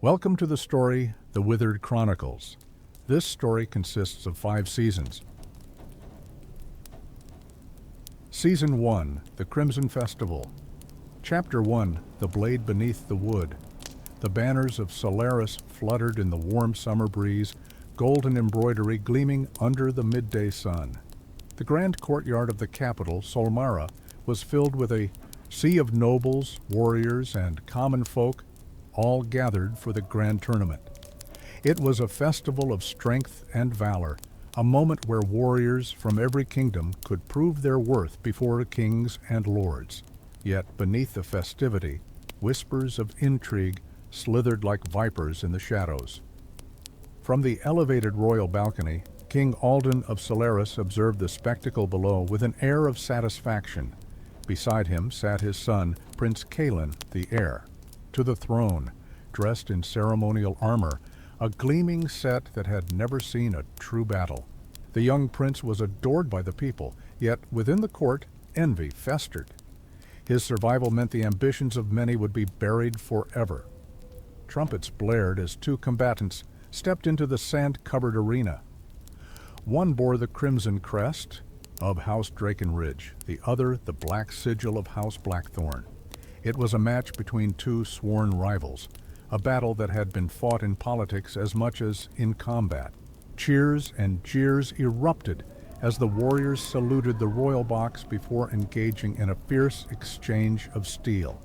Welcome to the story, The Withered Chronicles. This story consists of 5 seasons. Season 1, The Crimson Festival. Chapter 1, The Blade Beneath the Wood. The banners of Solaris fluttered in the warm summer breeze, golden embroidery gleaming under the midday sun. The grand courtyard of the capital, Solmara, was filled with a sea of nobles, warriors, and common folk, all gathered for the grand tournament. It was a festival of strength and valor, a moment where warriors from every kingdom could prove their worth before kings and lords. Yet beneath the festivity, whispers of intrigue slithered like vipers in the shadows. From the elevated royal balcony, King Alden of Solaris observed the spectacle below with an air of satisfaction. Beside him sat his son, Prince Calin, the heir to the throne, dressed in ceremonial armor, a gleaming set that had never seen a true battle. The young prince was adored by the people, yet within the court, envy festered. His survival meant the ambitions of many would be buried forever. Trumpets blared as 2 combatants stepped into the sand-covered arena. One bore the crimson crest of House Drakenridge, the other the black sigil of House Blackthorn. It was a match between 2 sworn rivals, a battle that had been fought in politics as much as in combat. Cheers and jeers erupted as the warriors saluted the royal box before engaging in a fierce exchange of steel.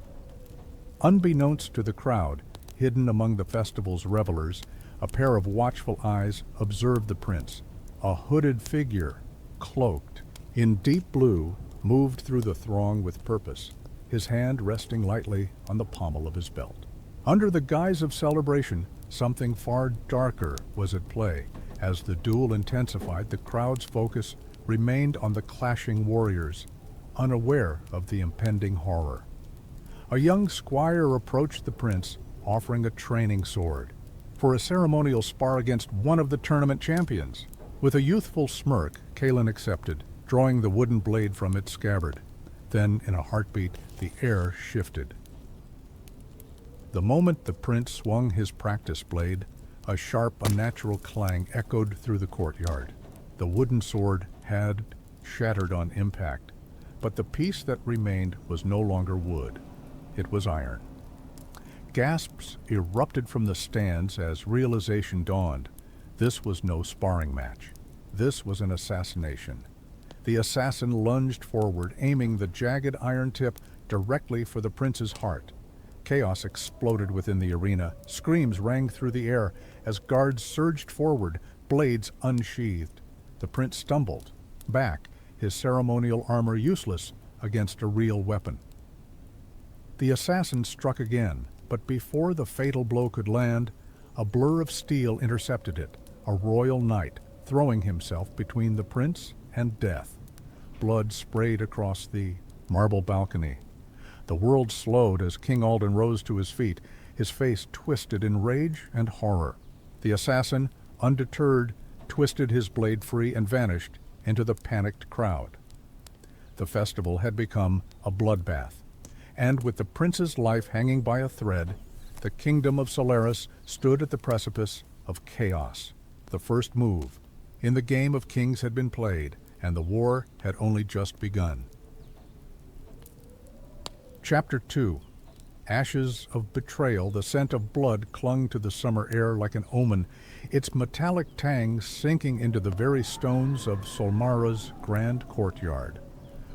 Unbeknownst to the crowd, hidden among the festival's revelers, a pair of watchful eyes observed the prince. A hooded figure, cloaked in deep blue, moved through the throng with purpose, his hand resting lightly on the pommel of his belt. Under the guise of celebration, something far darker was at play. As the duel intensified, the crowd's focus remained on the clashing warriors, unaware of the impending horror. A young squire approached the prince, offering a training sword for a ceremonial spar against one of the tournament champions. With a youthful smirk, Calin accepted, drawing the wooden blade from its scabbard. Then, in a heartbeat, the air shifted. The moment the prince swung his practice blade, a sharp, unnatural clang echoed through the courtyard. The wooden sword had shattered on impact, but the piece that remained was no longer wood. It was iron. Gasps erupted from the stands as realization dawned. This was no sparring match. This was an assassination. The assassin lunged forward, aiming the jagged iron tip directly for the prince's heart. Chaos exploded within the arena. Screams rang through the air as guards surged forward, blades unsheathed. The prince stumbled back, his ceremonial armor useless against a real weapon. The assassin struck again, but before the fatal blow could land, a blur of steel intercepted it, a royal knight throwing himself between the prince and death. Blood sprayed across the marble balcony. The world slowed as King Alden rose to his feet, his face twisted in rage and horror. The assassin, undeterred, twisted his blade free and vanished into the panicked crowd. The festival had become a bloodbath, and with the prince's life hanging by a thread, the kingdom of Solaris stood at the precipice of chaos. The first move in the game of kings had been played, and the war had only just begun. Chapter 2. Ashes of betrayal. The scent of blood clung to the summer air like an omen, its metallic tang sinking into the very stones of Solmara's grand courtyard.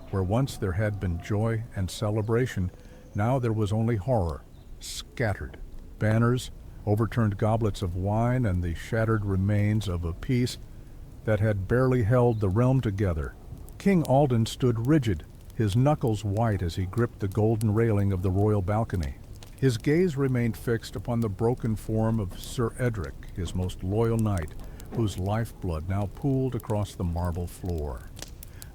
Where once there had been joy and celebration, now there was only horror, scattered. Banners, overturned goblets of wine, and the shattered remains of a peace that had barely held the realm together. King Alden stood rigid, his knuckles white as he gripped the golden railing of the royal balcony. His gaze remained fixed upon the broken form of Sir Edric, his most loyal knight, whose lifeblood now pooled across the marble floor.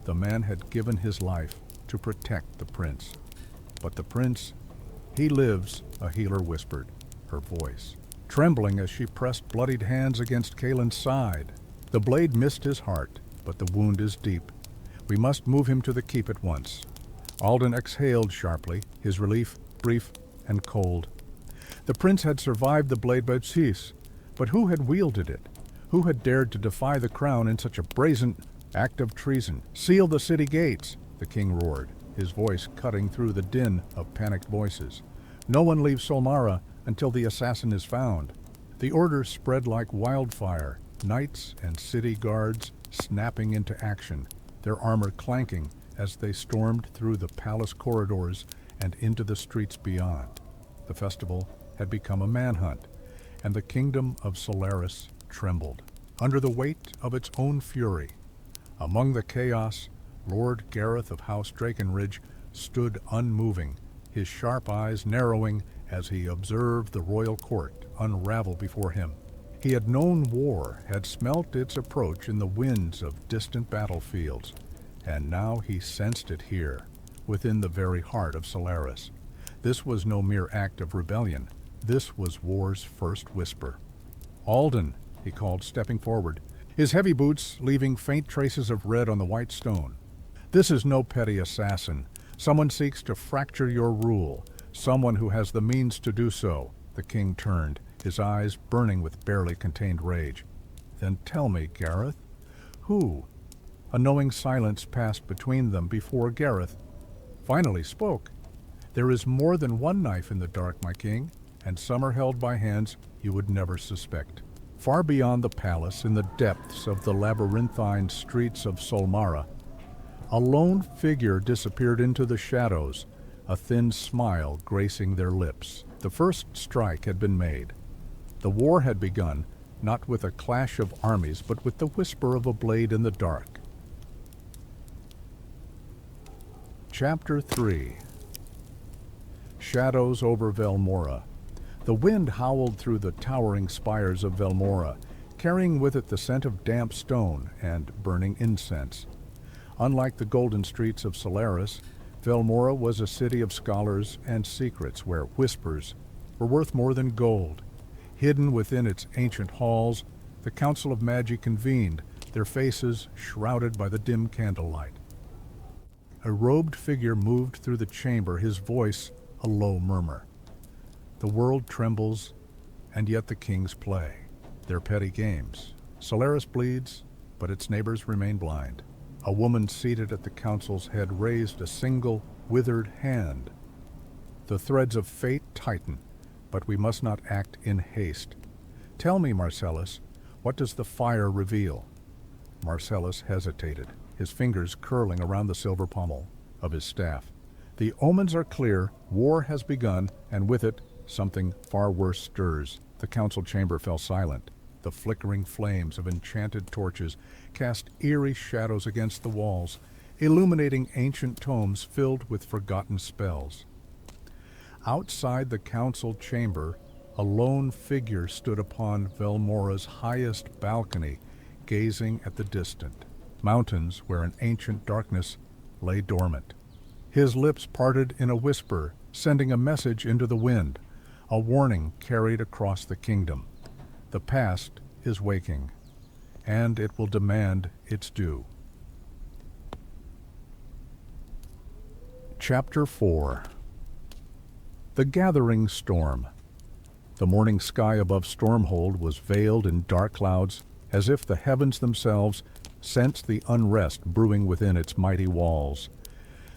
The man had given his life to protect the prince. But the prince, he lives, a healer whispered, her voice trembling as she pressed bloodied hands against Calin's side. The blade missed his heart, but the wound is deep. We must move him to the keep at once. Alden exhaled sharply, his relief brief and cold. The prince had survived the blade baptiste, but who had wielded it? Who had dared to defy the crown in such a brazen act of treason? "Seal the city gates," the king roared, his voice cutting through the din of panicked voices. "No one leaves Solmara until the assassin is found." The order spread like wildfire, knights and city guards snapping into action, their armor clanking as they stormed through the palace corridors and into the streets beyond. The festival had become a manhunt, and the kingdom of Solaris trembled under the weight of its own fury. Among the chaos, Lord Gareth of House Drakenridge stood unmoving, his sharp eyes narrowing as he observed the royal court unravel before him. He had known war, had smelt its approach in the winds of distant battlefields, and now he sensed it here, within the very heart of Solaris. This was no mere act of rebellion. This was war's first whisper. "Alden," he called, stepping forward, his heavy boots leaving faint traces of red on the white stone. "This is no petty assassin. Someone seeks to fracture your rule, someone who has the means to do so." The king turned, his eyes burning with barely contained rage. "Then tell me, Gareth, who?" A knowing silence passed between them before Gareth finally spoke. "There is more than one knife in the dark, my king, and some are held by hands you would never suspect. Far beyond the palace, in the depths of the labyrinthine streets of Solmara, a lone figure disappeared into the shadows, a thin smile gracing their lips. The first strike had been made. The war had begun, not with a clash of armies, but with the whisper of a blade in the dark. Chapter 3. Shadows over Velmora. The wind howled through the towering spires of Velmora, carrying with it the scent of damp stone and burning incense. Unlike the golden streets of Solaris, Velmora was a city of scholars and secrets where whispers were worth more than gold. Hidden within its ancient halls, the Council of Magi convened, their faces shrouded by the dim candlelight. A robed figure moved through the chamber, his voice a low murmur. The world trembles, and yet the kings play their petty games. Solaris bleeds, but its neighbors remain blind. A woman seated at the council's head raised a single, withered hand. The threads of fate tighten, but we must not act in haste. "Tell me, Marcellus, what does the fire reveal?" Marcellus hesitated, his fingers curling around the silver pommel of his staff. "The omens are clear, war has begun, and with it, something far worse stirs." The council chamber fell silent. The flickering flames of enchanted torches cast eerie shadows against the walls, illuminating ancient tomes filled with forgotten spells. Outside the council chamber, a lone figure stood upon Velmora's highest balcony, gazing at the distant mountains where an ancient darkness lay dormant. His lips parted in a whisper, sending a message into the wind, a warning carried across the kingdom. The past is waking, and it will demand its due. Chapter 4. The gathering storm. The morning sky above Stormhold was veiled in dark clouds, as if the heavens themselves sensed the unrest brewing within its mighty walls.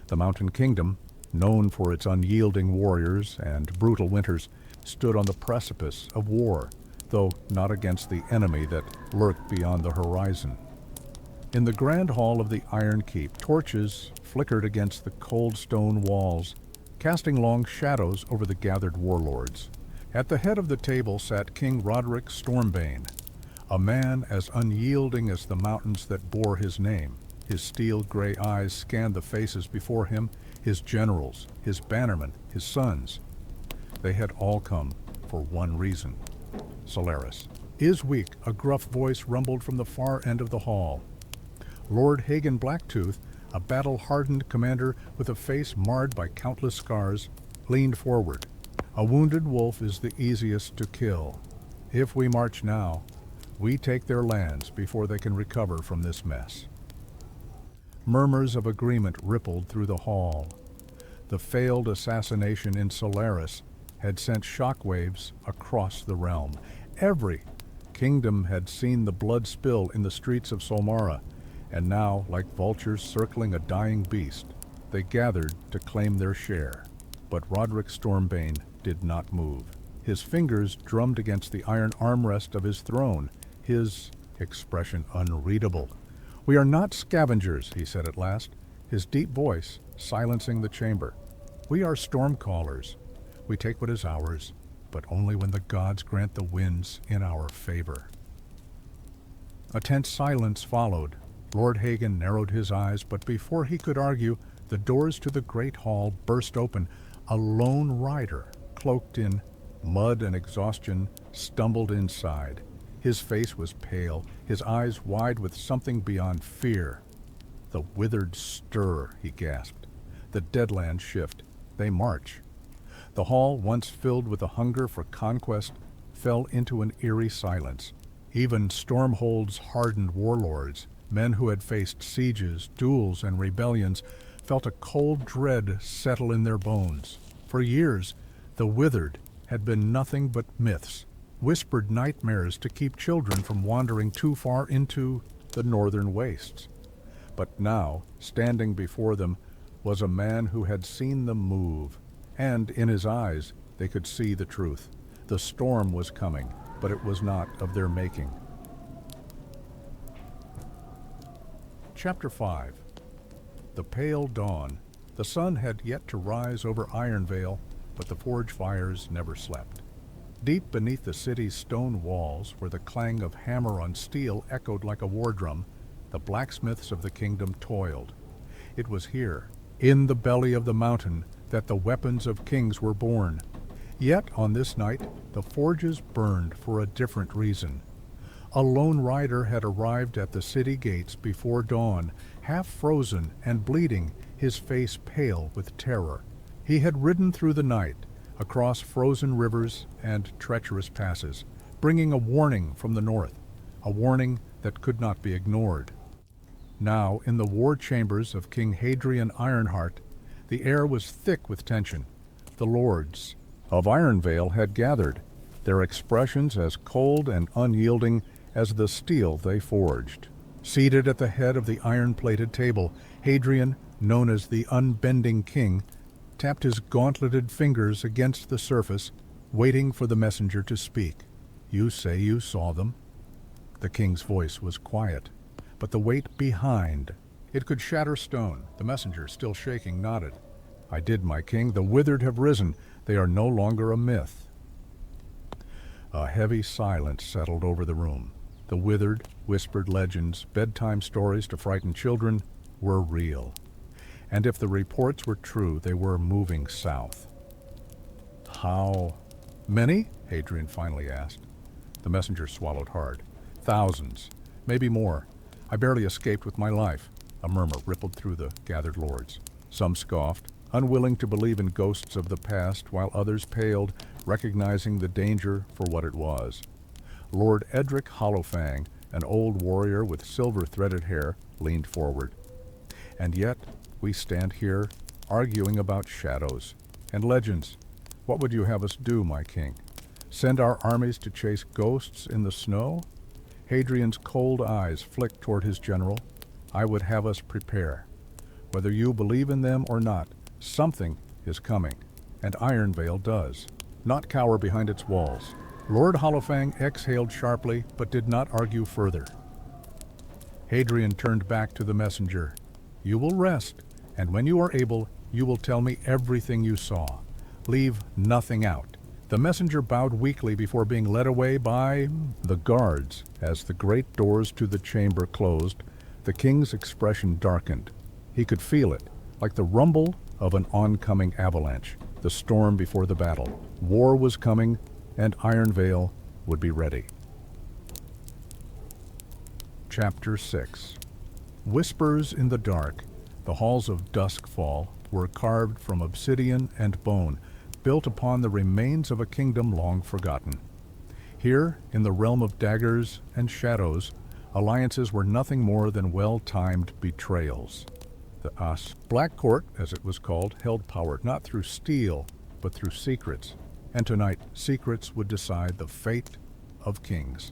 The mountain kingdom, known for its unyielding warriors and brutal winters, stood on the precipice of war, though not against the enemy that lurked beyond the horizon. In the grand hall of the Iron Keep, torches flickered against the cold stone walls, casting long shadows over the gathered warlords. At the head of the table sat King Roderick Stormbane, a man as unyielding as the mountains that bore his name. His steel-gray eyes scanned the faces before him, his generals, his bannermen, his sons. They had all come for one reason. Solaris is weak, a gruff voice rumbled from the far end of the hall. Lord Hagen Blacktooth, a battle-hardened commander with a face marred by countless scars, leaned forward. "A wounded wolf is the easiest to kill. If we march now, we take their lands before they can recover from this mess." Murmurs of agreement rippled through the hall. The failed assassination in Solaris had sent shockwaves across the realm. Every kingdom had seen the blood spill in the streets of Solmara, and now, like vultures circling a dying beast, they gathered to claim their share. But Roderick Stormbane did not move. His fingers drummed against the iron armrest of his throne, his expression unreadable. "We are not scavengers," he said at last, his deep voice silencing the chamber. "We are storm callers. We take what is ours, but only when the gods grant the winds in our favor." A tense silence followed. Lord Hagen narrowed his eyes, but before he could argue, the doors to the great hall burst open. A lone rider, cloaked in mud and exhaustion, stumbled inside. His face was pale, his eyes wide with something beyond fear. "The withered stir," he gasped. "The deadlands shift. They march." The hall, once filled with a hunger for conquest, fell into an eerie silence. Even Stormhold's hardened warlords, men who had faced sieges, duels, and rebellions, felt a cold dread settle in their bones. For years, the Withered had been nothing but myths, whispered nightmares to keep children from wandering too far into the northern wastes. But now, standing before them, was a man who had seen them move, and in his eyes they could see the truth. The storm was coming, but it was not of their making. Chapter 5. The pale dawn. The sun had yet to rise over Ironvale, but the forge fires never slept. Deep beneath the city's stone walls, where the clang of hammer on steel echoed like a war drum, the blacksmiths of the kingdom toiled. It was here, in the belly of the mountain, that the weapons of kings were born. Yet on this night, the forges burned for a different reason. A lone rider had arrived at the city gates before dawn, half frozen and bleeding, his face pale with terror. He had ridden through the night, across frozen rivers and treacherous passes, bringing a warning from the north, a warning that could not be ignored. Now, in the war chambers of King Hadrian Ironheart, the air was thick with tension. The lords of Ironvale had gathered, their expressions as cold and unyielding as the steel they forged. Seated at the head of the iron-plated table, Hadrian, known as the Unbending King, tapped his gauntleted fingers against the surface, waiting for the messenger to speak. "You say you saw them?" The king's voice was quiet, but the weight behind, it could shatter stone. The messenger, still shaking, nodded. "I did, my king. The Withered have risen. They are no longer a myth." A heavy silence settled over the room. The Withered, whispered legends, bedtime stories to frighten children, were real. And if the reports were true, they were moving south. "How many?" Hadrian finally asked. The messenger swallowed hard. "Thousands, maybe more. I barely escaped with my life." A murmur rippled through the gathered lords. Some scoffed, unwilling to believe in ghosts of the past, while others paled, recognizing the danger for what it was. Lord Edric Hollowfang, an old warrior with silver-threaded hair, leaned forward. "And yet, we stand here, arguing about shadows and legends. What would you have us do, my king? Send our armies to chase ghosts in the snow?" Hadrian's cold eyes flicked toward his general. "I would have us prepare. Whether you believe in them or not, something is coming, and Ironvale does. Not cower behind its walls." Lord Hollowfang exhaled sharply, but did not argue further. Hadrian turned back to the messenger. "You will rest, and when you are able, you will tell me everything you saw. Leave nothing out." The messenger bowed weakly before being led away by the guards. As the great doors to the chamber closed, the king's expression darkened. He could feel it, like the rumble of an oncoming avalanche, the storm before the battle. War was coming, and Ironvale would be ready. Chapter 6. Whispers in the dark. The halls of Duskfall were carved from obsidian and bone, built upon the remains of a kingdom long forgotten. Here, in the realm of daggers and shadows, alliances were nothing more than well-timed betrayals. The Black Court, as it was called, held power not through steel, but through secrets. and tonight secrets would decide the fate of kings.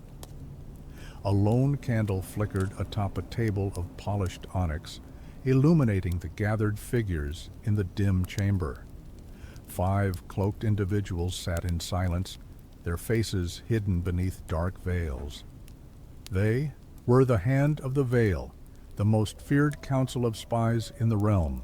A lone candle flickered atop a table of polished onyx, illuminating the gathered figures in the dim chamber. 5 cloaked individuals sat in silence, their faces hidden beneath dark veils. They were the Hand of the Veil, the most feared council of spies in the realm.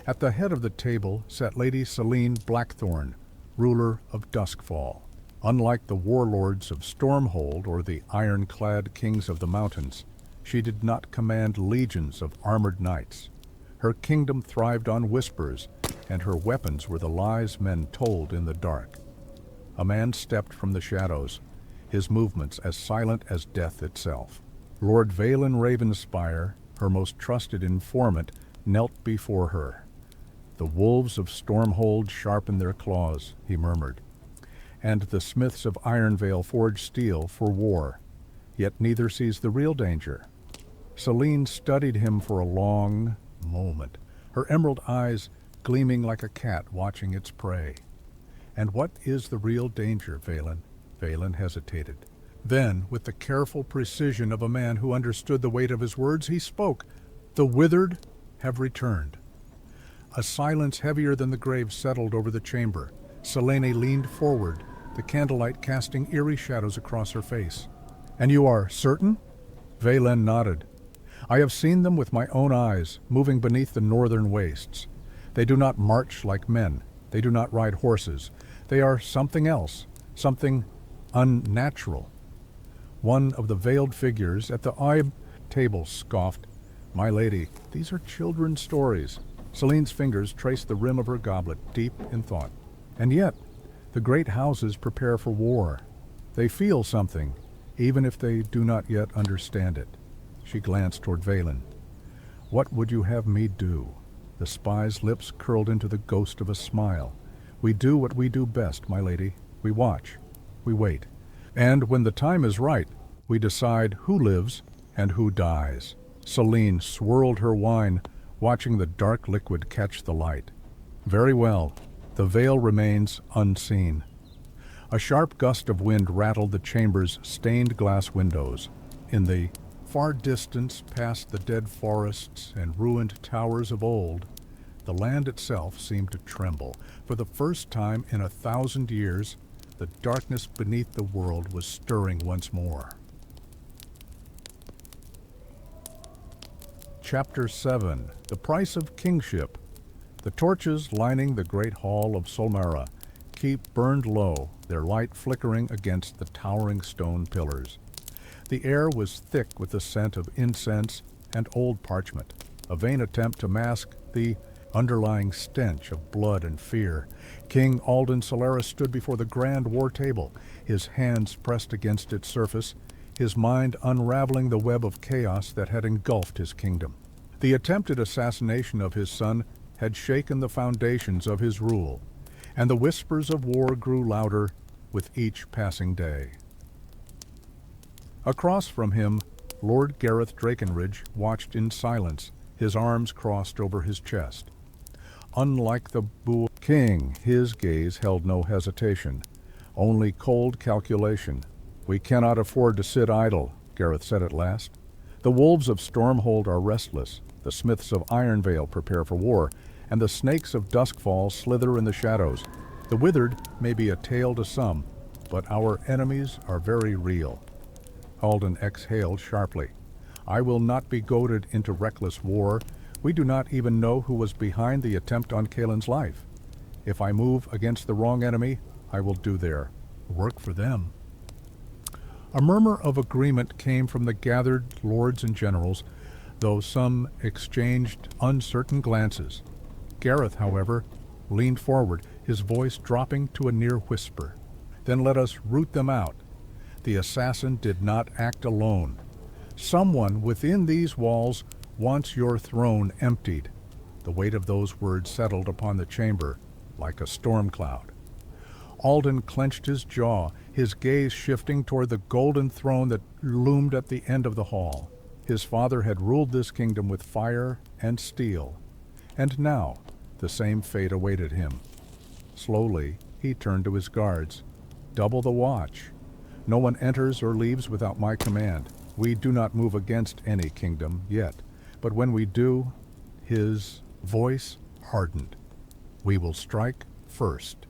At the head of the table sat Lady Selene Blackthorn, ruler of Duskfall. Unlike the warlords of Stormhold or the ironclad kings of the mountains, she did not command legions of armored knights. Her kingdom thrived on whispers, and her weapons were the lies men told in the dark. A man stepped from the shadows, his movements as silent as death itself. Lord Valen Ravenspire, her most trusted informant, knelt before her. "The wolves of Stormhold sharpen their claws," he murmured, "and the smiths of Ironvale forge steel for war. Yet neither sees the real danger." Selene studied him for a long moment, her emerald eyes gleaming like a cat watching its prey. "And what is the real danger, Valen?" Valen hesitated. Then, with the careful precision of a man who understood the weight of his words, he spoke. "The withered have returned." A silence heavier than the grave settled over the chamber. Selene leaned forward, the candlelight casting eerie shadows across her face. "And you are certain?" Valen nodded. "I have seen them with my own eyes, moving beneath the northern wastes. They do not march like men. They do not ride horses. They are something else, something unnatural." One of the veiled figures at the table scoffed. "My lady, these are children's stories." Selene's fingers traced the rim of her goblet, deep in thought. "And yet, the great houses prepare for war. They feel something, even if they do not yet understand it." She glanced toward Valen. "What would you have me do?" The spy's lips curled into the ghost of a smile. "We do what we do best, my lady. We watch. We wait. And when the time is right, we decide who lives and who dies." Selene swirled her wine, watching the dark liquid catch the light. "Very well. The veil remains unseen." A sharp gust of wind rattled the chamber's stained glass windows. In the far distance, past the dead forests and ruined towers of old, the land itself seemed to tremble. For the first time in 1,000 years, the darkness beneath the world was stirring once more. Chapter 7. The Price of Kingship. The torches lining the great hall of Solmara keep burned low, their light flickering against the towering stone pillars. The air was thick with the scent of incense and old parchment, a vain attempt to mask the underlying stench of blood and fear. King Alden Solaris stood before the grand war table, his hands pressed against its surface, his mind unraveling the web of chaos that had engulfed his kingdom. The attempted assassination of his son had shaken the foundations of his rule, and the whispers of war grew louder with each passing day. Across from him, Lord Gareth Drakenridge watched in silence, his arms crossed over his chest. Unlike the Bull King, his gaze held no hesitation, only cold calculation. "We cannot afford to sit idle," Gareth said at last. "The wolves of Stormhold are restless, the smiths of Ironvale prepare for war, and the snakes of Duskfall slither in the shadows. The withered may be a tale to some, but our enemies are very real." Alden exhaled sharply. "I will not be goaded into reckless war. We do not even know who was behind the attempt on Kaelin's life. If I move against the wrong enemy, I will do their work for them." A murmur of agreement came from the gathered lords and generals, though some exchanged uncertain glances. Gareth, however, leaned forward, his voice dropping to a near whisper. "Then let us root them out. The assassin did not act alone. Someone within these walls wants your throne emptied." The weight of those words settled upon the chamber like a storm cloud. Alden clenched his jaw, his gaze shifting toward the golden throne that loomed at the end of the hall. His father had ruled this kingdom with fire and steel, and now the same fate awaited him. Slowly, He turned to his guards. "Double the watch. No one enters or leaves without my command. We do not move against any kingdom yet, but when we do," his voice hardened, "we will strike first."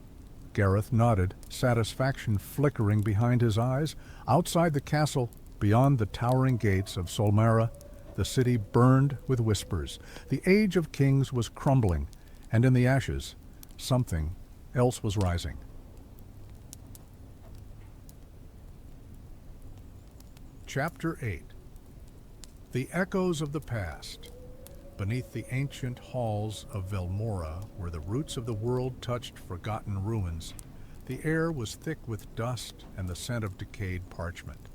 Gareth nodded, satisfaction flickering behind his eyes. Outside the castle, beyond the towering gates of Solmara, the city burned with whispers. The age of kings was crumbling, and in the ashes, something else was rising. Chapter 8. The echoes of the past. Beneath the ancient halls of Velmora, where the roots of the world touched forgotten ruins, the air was thick with dust and the scent of decayed parchment.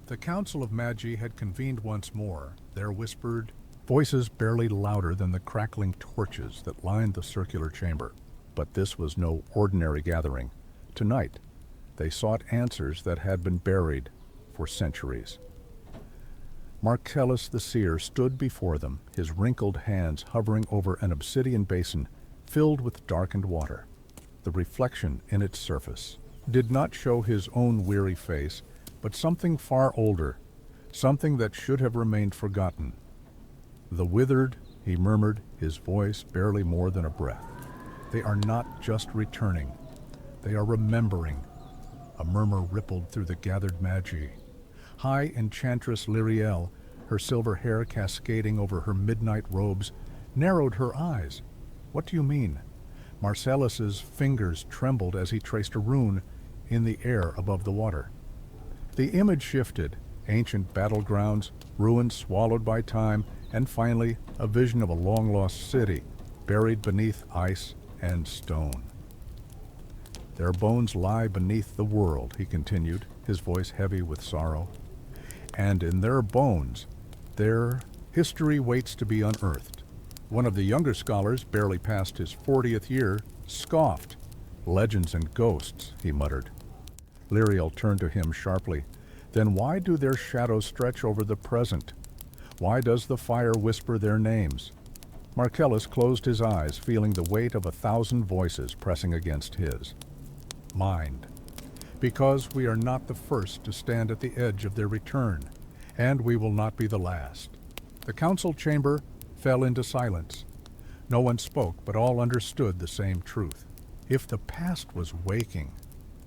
The Council of Magi had convened once more, their whispered voices barely louder than the crackling torches that lined the circular chamber. But this was no ordinary gathering. Tonight, they sought answers that had been buried for centuries. Marcellus the seer stood before them, his wrinkled hands hovering over an obsidian basin filled with darkened water. The reflection in its surface did not show his own weary face, but something far older, something that should have remained forgotten. "The withered," he murmured, his voice barely more than a breath. "They are not just returning, they are remembering." A murmur rippled through the gathered Magi. High Enchantress Lyriel, her silver hair cascading over her midnight robes, narrowed her eyes. "What do you mean?" Marcellus's fingers trembled as he traced a rune in the air above the water. The image shifted, ancient battlegrounds, ruins swallowed by time, and finally a vision of a long-lost city, buried beneath ice and stone. "Their bones lie beneath the world," he continued, his voice heavy with sorrow. "And in their bones, their history waits to be unearthed." One of the younger scholars, barely past his 40th year, scoffed. "Legends and ghosts," he muttered. Lyriel turned to him sharply. "Then why do their shadows stretch over the present? Why does the fire whisper their names?" Marcellus closed his eyes, feeling the weight of 1,000 voices pressing against his mind. "Because we are not the first to stand at the edge of their return, and we will not be the last." The council chamber fell into silence. No one spoke, but all understood the same truth. If the past was waking,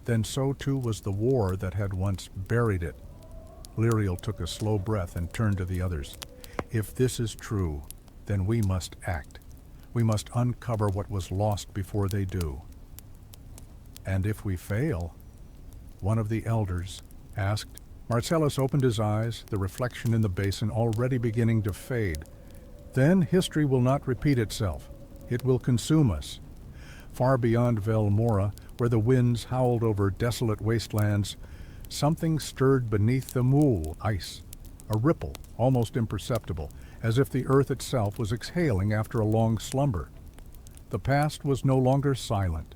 then so too was the war that had once buried it. Lyriel took a slow breath and turned to the others. "If this is true, then we must act. We must uncover what was lost before they do." "And if we fail?" one of the elders asked. Marcellus opened his eyes, the reflection in the basin already beginning to fade. "Then history will not repeat itself. It will consume us." Far beyond Velmora, where the winds howled over desolate wastelands, something stirred beneath the mool ice, a ripple almost imperceptible, as if the earth itself was exhaling after a long slumber. The past was no longer silent.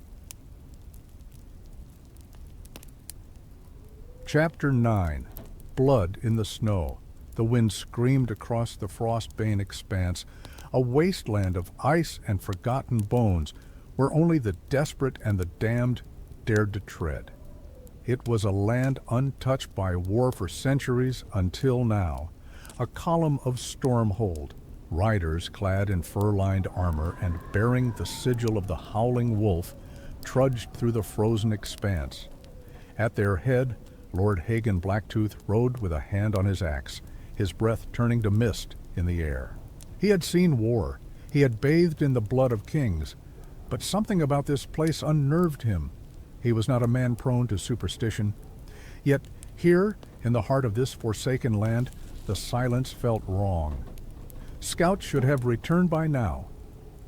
Chapter 9. Blood in the Snow. The wind screamed across the frostbane expanse, a wasteland of ice and forgotten bones, where only the desperate and the damned dared to tread. It was a land untouched by war for centuries until now, a column of stormhold, riders clad in fur-lined armor and bearing the sigil of the howling wolf trudged through the frozen expanse. At their head, Lord Hagen Blacktooth rode with a hand on his axe, his breath turning to mist in the air. He had seen war, he had bathed in the blood of kings, but something about this place unnerved him. He was not a man prone to superstition. Yet here, in the heart of this forsaken land, the silence felt wrong. "Scouts should have returned by now,"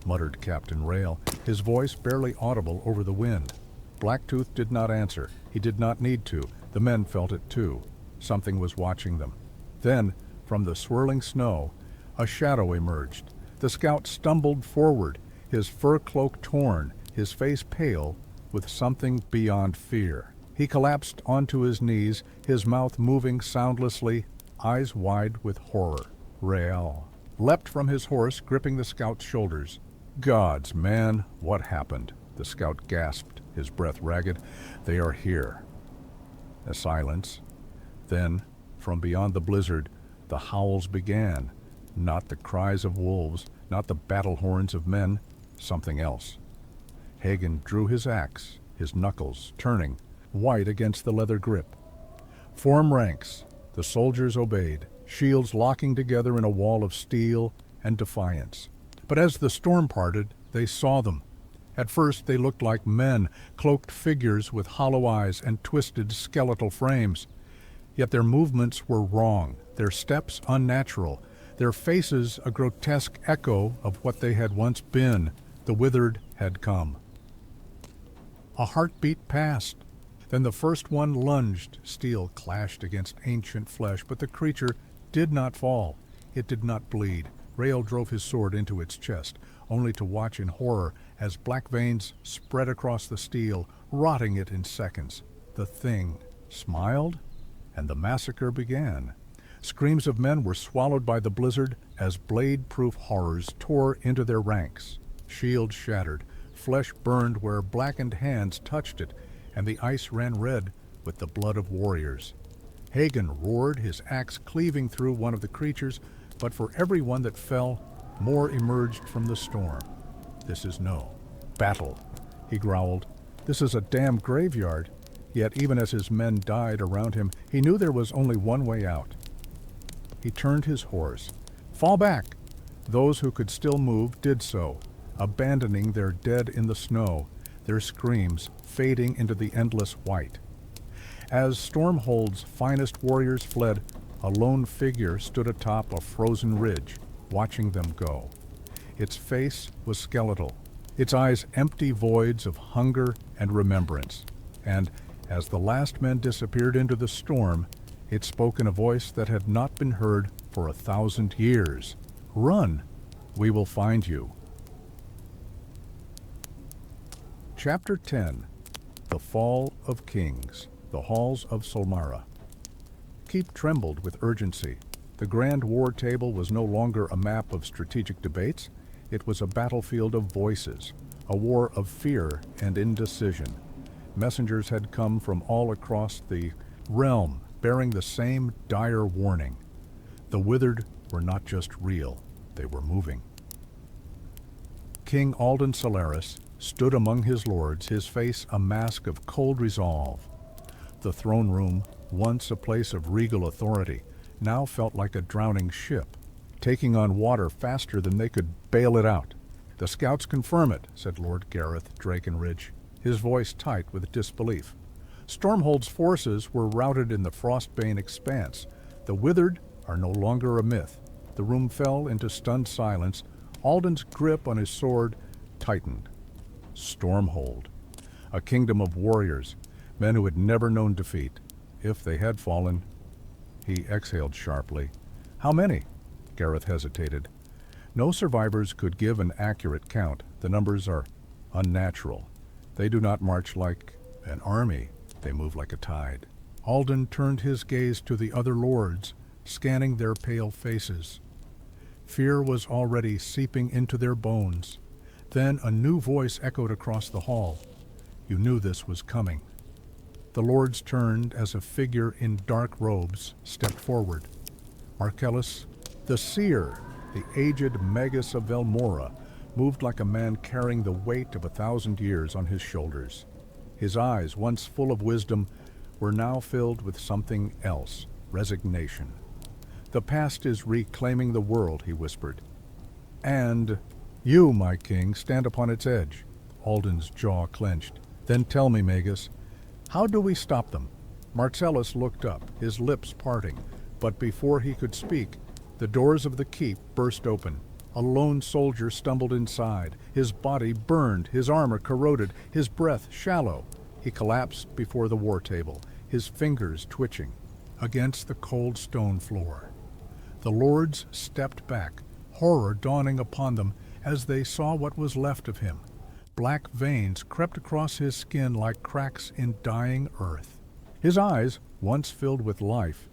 muttered Captain Rail, his voice barely audible over the wind. Blacktooth did not answer. He did not need to. The men felt it too. Something was watching them. Then, from the swirling snow, a shadow emerged. The scout stumbled forward, his fur cloak torn, his face pale with something beyond fear. He collapsed onto his knees, his mouth moving soundlessly, eyes wide with horror. Rael leapt from his horse, gripping the scout's shoulders. "Gods, man, what happened?" the scout gasped, his breath ragged. "They are here." A silence. Then, from beyond the blizzard, the howls began. Not the cries of wolves, not the battle horns of men, something else. Hagen drew his axe, his knuckles turning, white against the leather grip. "Form ranks." The soldiers obeyed, shields locking together in a wall of steel and defiance. But as the storm parted, they saw them. At first they looked like men, cloaked figures with hollow eyes and twisted skeletal frames. Yet their movements were wrong, their steps unnatural, their faces a grotesque echo of what they had once been. The withered had come. A heartbeat passed. Then the first one lunged. Steel clashed against ancient flesh, but the creature did not fall. It did not bleed. Rael drove his sword into its chest, only to watch in horror as black veins spread across the steel, rotting it in seconds. The thing smiled, and the massacre began. Screams of men were swallowed by the blizzard as blade-proof horrors tore into their ranks. Shields shattered, flesh burned where blackened hands touched it, and the ice ran red with the blood of warriors. Hagen roared, his axe cleaving through one of the creatures, but for every one that fell, more emerged from the storm. "This is no battle," he growled. "This is a damn graveyard." Yet even as his men died around him, he knew there was only one way out. He turned his horse. "Fall back!" Those who could still move did so, abandoning their dead in the snow, their screams fading into the endless white. As Stormhold's finest warriors fled, a lone figure stood atop a frozen ridge, watching them go. Its face was skeletal, its eyes empty voids of hunger and remembrance. And as the last men disappeared into the storm, it spoke in a voice that had not been heard for 1,000 years. "Run! We will find you." Chapter 10. The Fall of Kings. The Halls of Solmara. Keep trembled with urgency. The grand war table was no longer a map of strategic debates. It was a battlefield of voices, a war of fear and indecision. Messengers had come from all across the realm, bearing the same dire warning. The withered were not just real, they were moving. King Alden Solaris stood among his lords, his face a mask of cold resolve. The throne room, once a place of regal authority, now felt like a drowning ship, taking on water faster than they could bail it out. "The scouts confirm it," said Lord Gareth Drakenridge, his voice tight with disbelief. "Stormhold's forces were routed in the Frostbane expanse. The withered are no longer a myth." The room fell into stunned silence. Alden's grip on his sword tightened. Stormhold, a kingdom of warriors, men who had never known defeat, if they had fallen. He exhaled sharply. "How many?" Gareth hesitated. No survivors could give an accurate count. The numbers are unnatural. They do not march like an army. They move like a tide. Alden turned his gaze to the other lords, scanning their pale faces. Fear was already seeping into their bones. Then a new voice echoed across the hall. You knew this was coming. The lords turned as a figure in dark robes stepped forward. Marcellus, the seer, the aged Magus of Velmora, moved like a man carrying the weight of 1,000 years on his shoulders. His eyes, once full of wisdom, were now filled with something else, resignation. "The past is reclaiming the world," he whispered. "And you, my king, stand upon its edge." Alden's jaw clenched. "Then tell me, Magus, how do we stop them?" Marcellus looked up, his lips parting, but before he could speak, the doors of the keep burst open. A lone soldier stumbled inside, his body burned, his armor corroded, his breath shallow. He collapsed before the war table, his fingers twitching, against the cold stone floor. The lords stepped back, horror dawning upon them as they saw what was left of him. Black veins crept across his skin like cracks in dying earth. His eyes, once filled with life,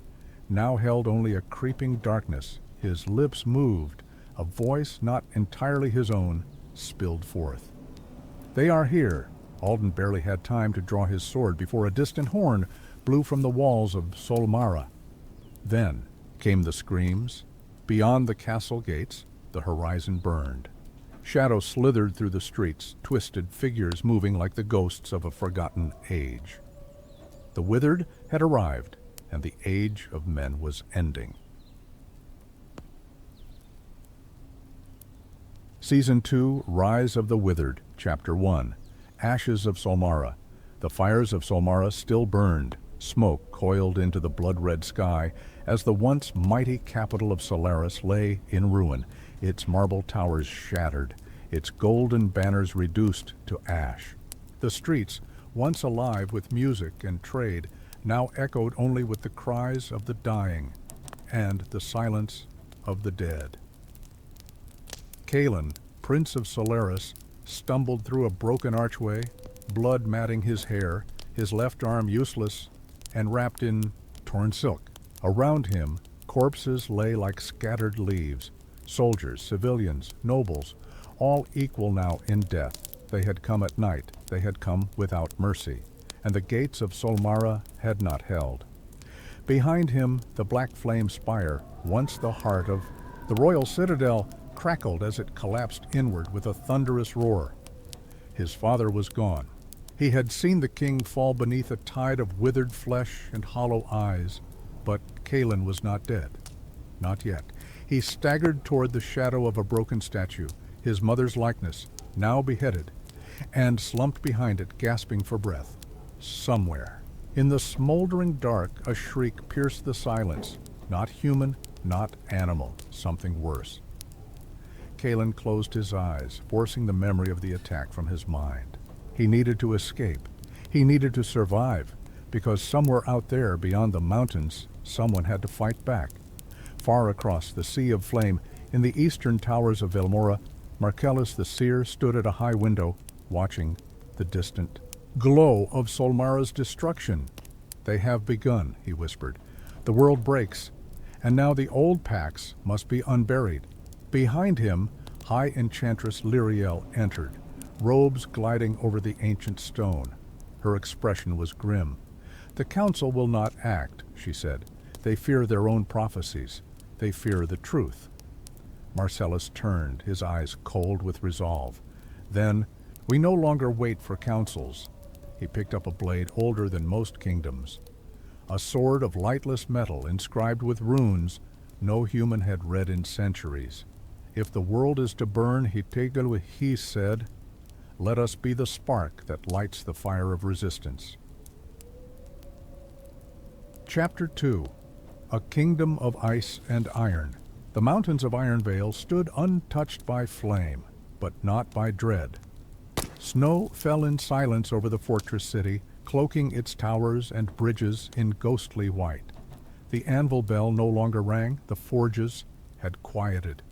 now held only a creeping darkness. His lips moved. A voice not entirely his own spilled forth. "They are here. Alden barely had time to draw his sword before a distant horn blew from the walls of Solmara. Then came the screams. Beyond the castle gates, the horizon burned. Shadows slithered through the streets, twisted figures moving like the ghosts of a forgotten age. The Withered had arrived, and the age of men was ending. Season 2, Rise of the Withered, Chapter 1, Ashes of Solmara. The fires of Solmara still burned. Smoke coiled into the blood-red sky as the once mighty capital of Solaris lay in ruin, its marble towers shattered, its golden banners reduced to ash. The streets, once alive with music and trade, now echoed only with the cries of the dying and the silence of the dead. Kalen, Prince of Solaris, stumbled through a broken archway, blood matting his hair, his left arm useless and wrapped in torn silk. Around him, corpses lay like scattered leaves. Soldiers, civilians, nobles, all equal now in death. They had come at night, they had come without mercy, and the gates of Solmara had not held. Behind him, the black flame spire, once the heart of the royal citadel, crackled as it collapsed inward with a thunderous roar. His father was gone. He had seen the king fall beneath a tide of withered flesh and hollow eyes, but Kalen was not dead. Not yet. He staggered toward the shadow of a broken statue, his mother's likeness, now beheaded, and slumped behind it, gasping for breath. Somewhere, in the smoldering dark, a shriek pierced the silence. Not human, not animal, something worse. Kalen closed his eyes, forcing the memory of the attack from his mind. He needed to escape. He needed to survive, because somewhere out there beyond the mountains, someone had to fight back. Far across the sea of flame, in the eastern towers of Velmora, Marcellus the seer stood at a high window, watching the distant glow of Solmara's destruction. "They have begun," he whispered. "The world breaks, and now the old pacts must be unburied." Behind him, High Enchantress Lyriel entered, robes gliding over the ancient stone. Her expression was grim. "The council will not act," she said. "They fear their own prophecies. They fear the truth." Marcellus turned, his eyes cold with resolve. Then, "We no longer wait for councils." He picked up a blade older than most kingdoms. A sword of lightless metal inscribed with runes no human had read in centuries. "If the world is to burn," he said, "let us be the spark that lights the fire of resistance." Chapter 2, A Kingdom of Ice and Iron. The mountains of Ironvale stood untouched by flame, but not by dread. Snow fell in silence over the fortress city, cloaking its towers and bridges in ghostly white. The anvil bell no longer rang, the forges had quieted,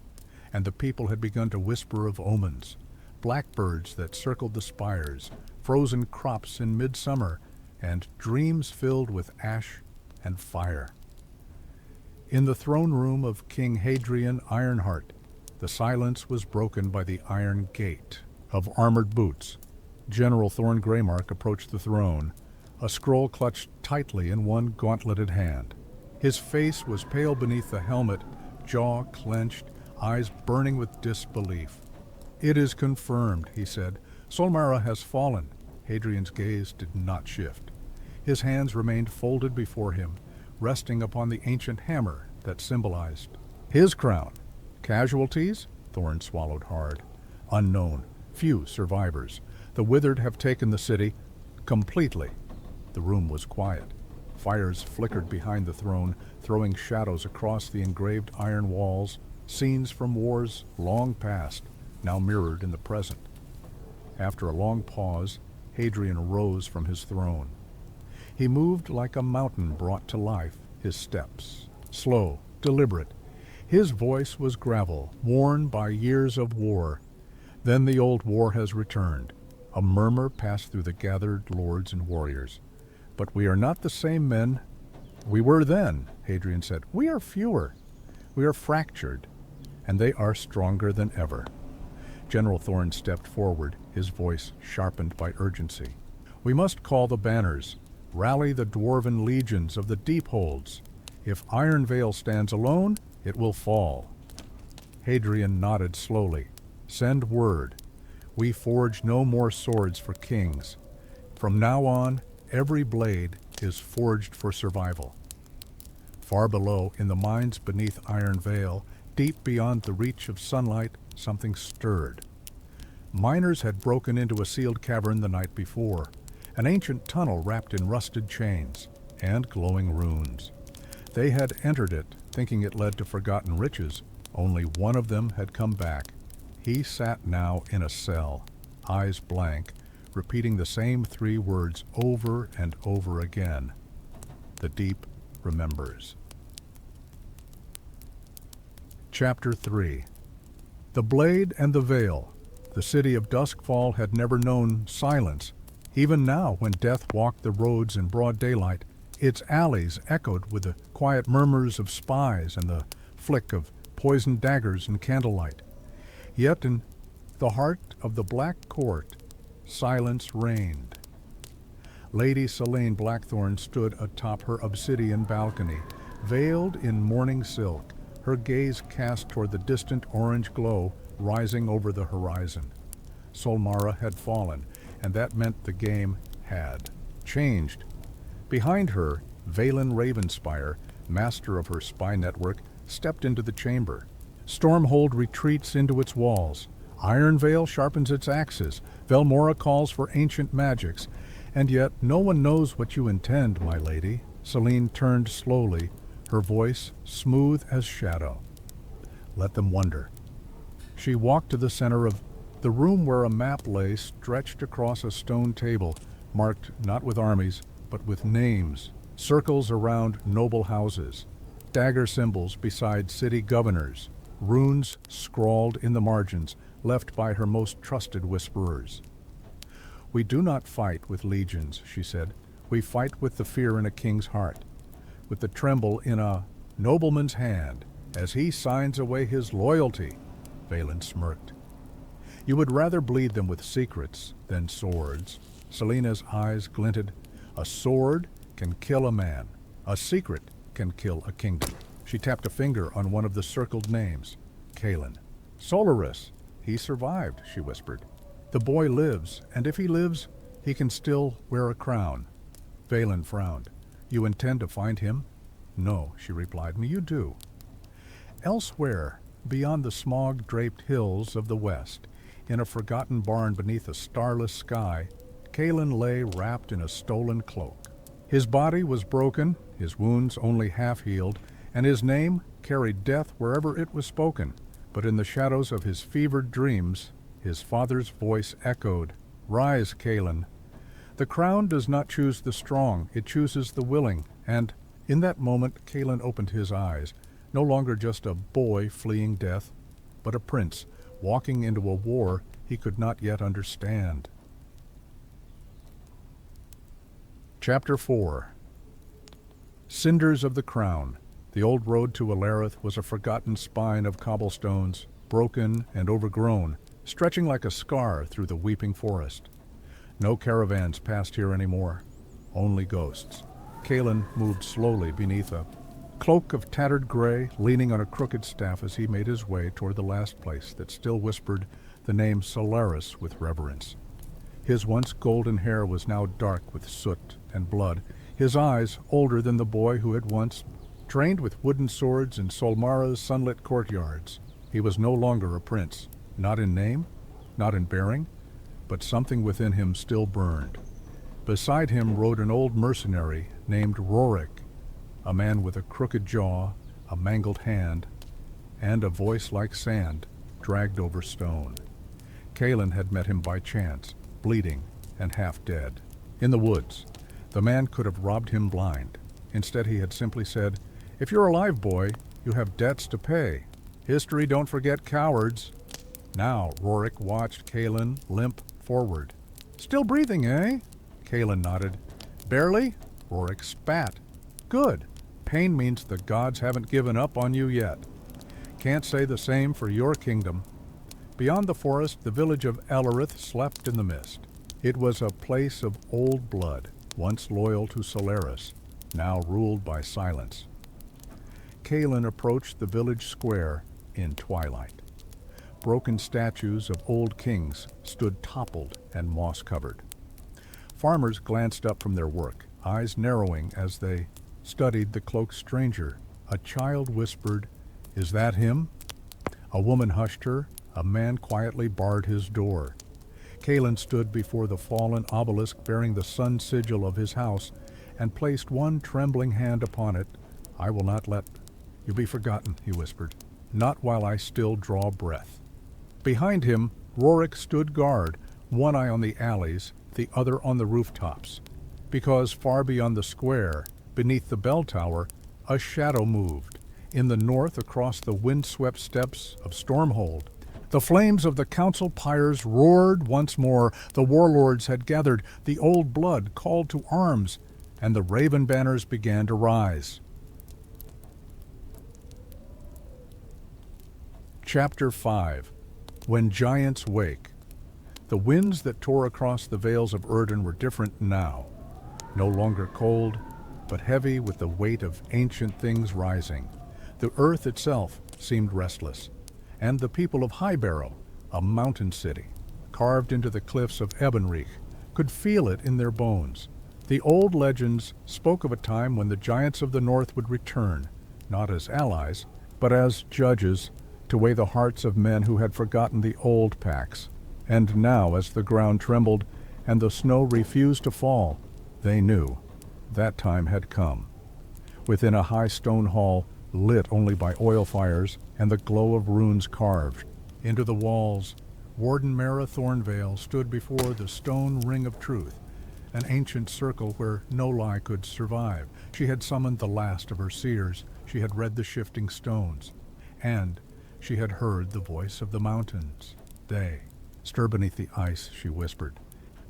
and the people had begun to whisper of omens, blackbirds that circled the spires, frozen crops in midsummer, and dreams filled with ash and fire. In the throne room of King Hadrian Ironheart, the silence was broken by the iron gate of armored boots. General Thorn Greymark approached the throne, a scroll clutched tightly in one gauntleted hand. His face was pale beneath the helmet, jaw clenched, eyes burning with disbelief. "It is confirmed," he said. "Solmara has fallen." Hadrian's gaze did not shift. His hands remained folded before him, resting upon the ancient hammer that symbolized his crown. "Casualties?" Thorn swallowed hard. "Unknown. Few survivors. The Withered have taken the city completely." The room was quiet. Fires flickered behind the throne, throwing shadows across the engraved iron walls, scenes from wars long past, now mirrored in the present. After a long pause, Hadrian rose from his throne. He moved like a mountain brought to life, his steps slow, deliberate. His voice was gravel, worn by years of war. "Then the old war has returned." A murmur passed through the gathered lords and warriors. "But we are not the same men we were then," Hadrian said. "We are fewer. We are fractured, and they are stronger than ever." General Thorne stepped forward, his voice sharpened by urgency. "We must call the banners. Rally the dwarven legions of the deep holds. If Iron Vale stands alone, it will fall." Hadrian nodded slowly. "Send word. We forge no more swords for kings. From now on, every blade is forged for survival." Far below, in the mines beneath Iron Vale, deep beyond the reach of sunlight, something stirred. Miners had broken into a sealed cavern the night before, an ancient tunnel wrapped in rusted chains and glowing runes. They had entered it, thinking it led to forgotten riches. Only one of them had come back. He sat now in a cell, eyes blank, repeating the same 3 words over and over again. The deep remembers. Chapter 3. The Blade and the Veil. The city of Duskfall had never known silence. Even now, when death walked the roads in broad daylight, its alleys echoed with the quiet murmurs of spies and the flick of poisoned daggers in candlelight. Yet in the heart of the Black Court, silence reigned. Lady Selene Blackthorn stood atop her obsidian balcony, veiled in mourning silk, her gaze cast toward the distant orange glow rising over the horizon. Solmara had fallen, and that meant the game had changed. Behind her, Valen Ravenspire, master of her spy network, stepped into the chamber. Stormhold retreats into its walls. Iron Vale sharpens its axes. Velmora calls for ancient magics. And yet no one knows what you intend, my lady. Selene turned slowly, her voice smooth as shadow. Let them wonder. She walked to the center of the room where a map lay stretched across a stone table, marked not with armies, but with names, circles around noble houses, dagger symbols beside city governors, runes scrawled in the margins, left by her most trusted whisperers. "We do not fight with legions," she said. "We fight with the fear in a king's heart, with the tremble in a nobleman's hand, as he signs away his loyalty." Valen smirked. "You would rather bleed them with secrets than swords." Selena's eyes glinted. "A sword can kill a man. A secret can kill a kingdom." She tapped a finger on one of the circled names. Kalen. "Solaris. He survived," she whispered. "The boy lives, and if he lives, he can still wear a crown." Valen frowned. "You intend to find him?" "No," she replied. "You do." Elsewhere, beyond the smog-draped hills of the west, in a forgotten barn beneath a starless sky, Kalen lay wrapped in a stolen cloak. His body was broken, his wounds only half-healed, and his name carried death wherever it was spoken. But in the shadows of his fevered dreams, his father's voice echoed, "Rise, Kalen. The crown does not choose the strong, it chooses the willing." And in that moment, Kalen opened his eyes, no longer just a boy fleeing death, but a prince walking into a war he could not yet understand. Chapter 4. Cinders of the Crown. The old road to Alareth was a forgotten spine of cobblestones, broken and overgrown, stretching like a scar through the weeping forest. No caravans passed here anymore, only ghosts. Kalen moved slowly beneath a cloak of tattered gray, leaning on a crooked staff as he made his way toward the last place that still whispered the name Solaris with reverence. His once golden hair was now dark with soot and blood, his eyes older than the boy who had once trained with wooden swords in Solmara's sunlit courtyards. He was no longer a prince, not in name, not in bearing, but something within him still burned. Beside him rode an old mercenary named Rorik, a man with a crooked jaw, a mangled hand, and a voice like sand dragged over stone. Kalen had met him by chance, bleeding and half dead. In the woods, the man could have robbed him blind. Instead, he had simply said, "If you're alive, boy, you have debts to pay. History don't forget cowards." Now, Rorik watched Kalen limp forward. "Still breathing, eh?" Kalen nodded. "Barely?" Rorik spat. "Good. Pain means the gods haven't given up on you yet. Can't say the same for your kingdom." Beyond the forest, the village of Elerith slept in the mist. It was a place of old blood, once loyal to Solaris, now ruled by silence. Kaelin approached the village square in twilight. Broken statues of old kings stood toppled and moss-covered. Farmers glanced up from their work, eyes narrowing as they studied the cloaked stranger. A child whispered, "Is that him?" A woman hushed her. A man quietly barred his door. Kaelin stood before the fallen obelisk bearing the sun sigil of his house and placed one trembling hand upon it. "I will not let you be forgotten," he whispered, "not while I still draw breath." Behind him, Rorik stood guard, one eye on the alleys, the other on the rooftops, because far beyond the square, beneath the bell tower, a shadow moved. In the north, across the wind-swept steppes of Stormhold, the flames of the council pyres roared once more. The warlords had gathered, the old blood called to arms, and the raven banners began to rise. Chapter 5. When Giants Wake. The winds that tore across the vales of Erden were different now. No longer cold, but heavy with the weight of ancient things rising. The earth itself seemed restless, and the people of Highbarrow, a mountain city, carved into the cliffs of Ebenreich, could feel it in their bones. The old legends spoke of a time when the giants of the north would return, not as allies, but as judges, to weigh the hearts of men who had forgotten the old pacts. And now, as the ground trembled and the snow refused to fall, they knew that time had come. Within a high stone hall, lit only by oil fires and the glow of runes carved into the walls, Warden Mara Thornvale stood before the stone ring of truth, an ancient circle where no lie could survive. She had summoned the last of her seers, she had read the shifting stones, and she had heard the voice of the mountains. They stir beneath the ice, she whispered.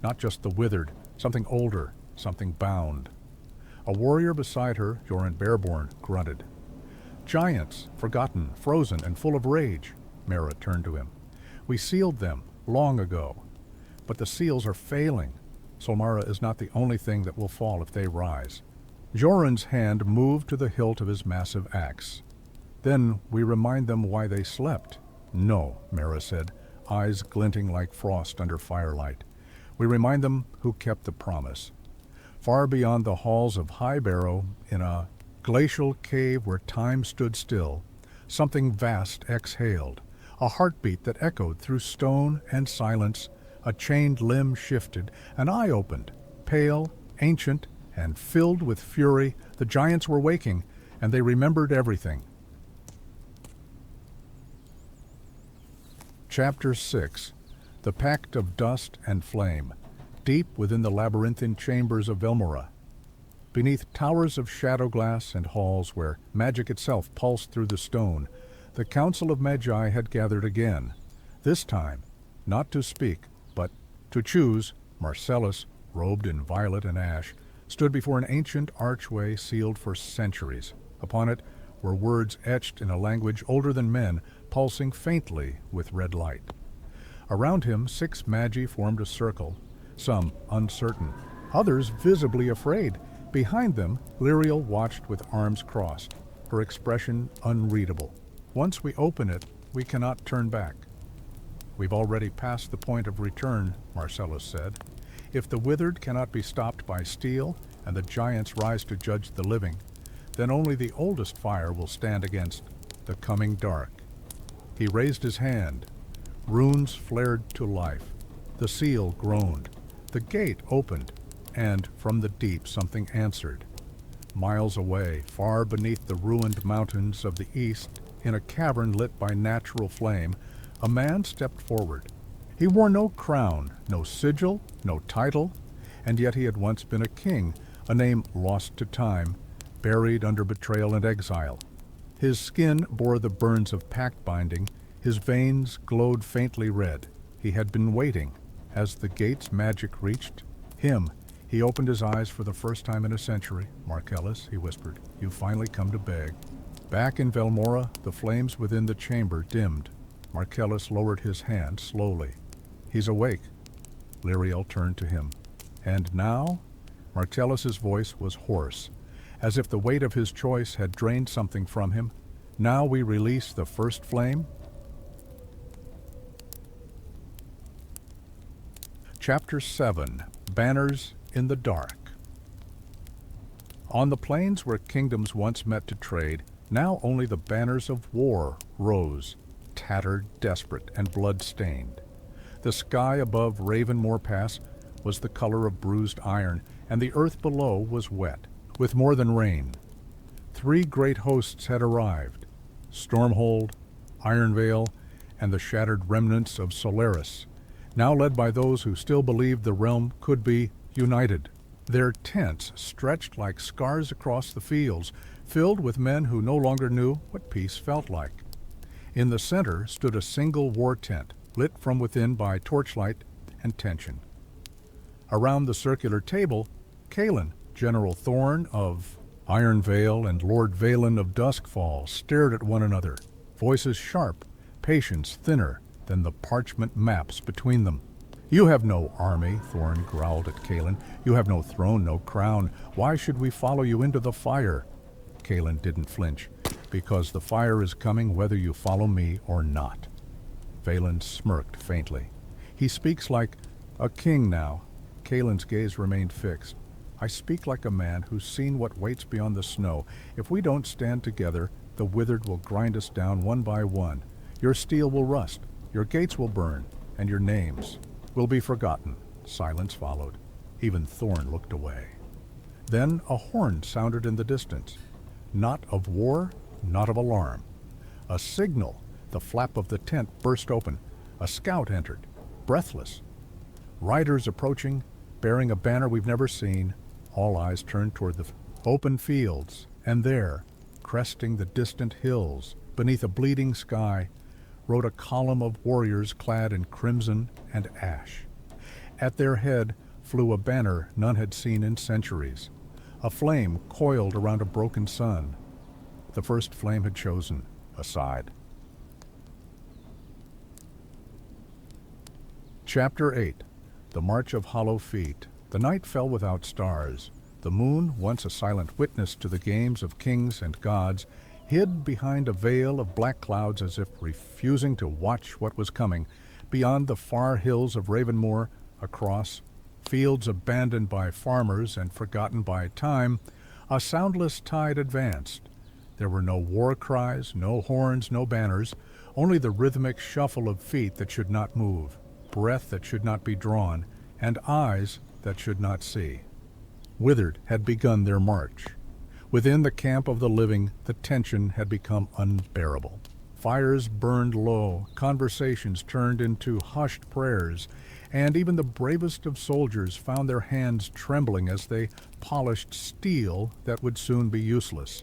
Not just the withered, something older, something bound. A warrior beside her, Joran Bearborn, grunted. "Giants, forgotten, frozen, and full of rage," Mara turned to him. "We sealed them long ago, but the seals are failing. Solmara is not the only thing that will fall if they rise." Joran's hand moved to the hilt of his massive axe. "Then we remind them why they slept." "No," Mara said, eyes glinting like frost under firelight. "We remind them who kept the promise. Far beyond the halls of Highbarrow, in a glacial cave where time stood still, something vast exhaled, a heartbeat that echoed through stone and silence. A chained limb shifted, an eye opened, pale, ancient, and filled with fury. The giants were waking, and they remembered everything." Chapter 6. The Pact of Dust and Flame. Deep within the labyrinthine chambers of Velmora, beneath towers of shadow glass and halls where magic itself pulsed through the stone, the Council of Magi had gathered again. This time, not to speak, but to choose. Marcellus, robed in violet and ash, stood before an ancient archway sealed for centuries. Upon it were words etched in a language older than men, pulsing faintly with red light. Around him 6 Magi formed a circle, some uncertain, others visibly afraid. Behind them, Lyriel watched with arms crossed, her expression unreadable. "Once we open it, we cannot turn back." "We've already passed the point of return," Marcellus said. "If the withered cannot be stopped by steel, and the giants rise to judge the living, then only the oldest fire will stand against the coming dark." He raised his hand. Runes flared to life. The seal groaned. The gate opened, and from the deep something answered. Miles away, far beneath the ruined mountains of the east, in a cavern lit by natural flame, a man stepped forward. He wore no crown, no sigil, no title, and yet he had once been a king, a name lost to time, buried under betrayal and exile. His skin bore the burns of pact binding, his veins glowed faintly red. He had been waiting. As the gate's magic reached him, he opened his eyes for the first time in a century. "Marcellus," he whispered, "you've finally come to beg." Back in Velmora, the flames within the chamber dimmed. Marcellus lowered his hand slowly. "He's awake." Liriel turned to him. "And now?" Marcellus's voice was hoarse, as if the weight of his choice had drained something from him. "Now we release the first flame?" Chapter 7. Banners in the Dark. On the plains where kingdoms once met to trade, now only the banners of war rose, tattered, desperate, and blood-stained. The sky above Ravenmoor Pass was the color of bruised iron, and the earth below was wet, with more than rain. 3 great hosts had arrived: Stormhold, Ironvale, and the shattered remnants of Solaris, now led by those who still believed the realm could be united. Their tents stretched like scars across the fields, filled with men who no longer knew what peace felt like. In the center stood a single war tent, lit from within by torchlight and tension. Around the circular table, Calin, General Thorn of Ironvale and Lord Valen of Duskfall, stared at one another, voices sharp, patience thinner than the parchment maps between them. "You have no army," Thorn growled at Calin. "You have no throne, no crown. Why should we follow you into the fire?" Calin didn't flinch. "Because the fire is coming whether you follow me or not." Valen smirked faintly. "He speaks like a king now." Calin's gaze remained fixed. "I speak like a man who's seen what waits beyond the snow. If we don't stand together, the Withered will grind us down one by one. Your steel will rust, your gates will burn, and your names will be forgotten." Silence followed. Even Thorn looked away. Then a horn sounded in the distance. Not of war, not of alarm. A signal. The flap of the tent burst open. A scout entered, breathless. Riders approaching, bearing a banner we've never seen. All eyes turned toward the open fields, and there, cresting the distant hills, beneath a bleeding sky, rode a column of warriors clad in crimson and ash. At their head flew a banner none had seen in centuries. A flame coiled around a broken sun. The first flame had chosen a side. Chapter 8. The March of Hollow Feet. The night fell without stars. The moon, once a silent witness to the games of kings and gods, hid behind a veil of black clouds as if refusing to watch what was coming. Beyond the far hills of Ravenmoor, across fields abandoned by farmers and forgotten by time, a soundless tide advanced. There were no war cries, no horns, no banners, only the rhythmic shuffle of feet that should not move, breath that should not be drawn, and eyes that should not see. Withered had begun their march. Within the camp of the living, the tension had become unbearable. Fires burned low, conversations turned into hushed prayers, and even the bravest of soldiers found their hands trembling as they polished steel that would soon be useless.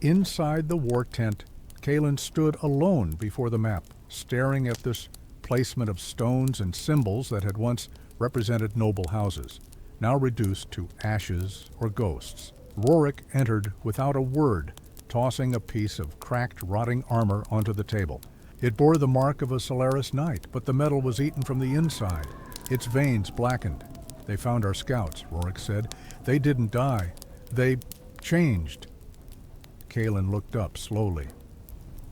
Inside the war tent, Calin stood alone before the map, staring at this placement of stones and symbols that had once represented noble houses, now reduced to ashes or ghosts. Rorik entered without a word, tossing a piece of cracked, rotting armor onto the table. It bore the mark of a Solaris knight, but the metal was eaten from the inside. Its veins blackened. "They found our scouts," Rorik said. "They didn't die. They changed." Calin looked up slowly.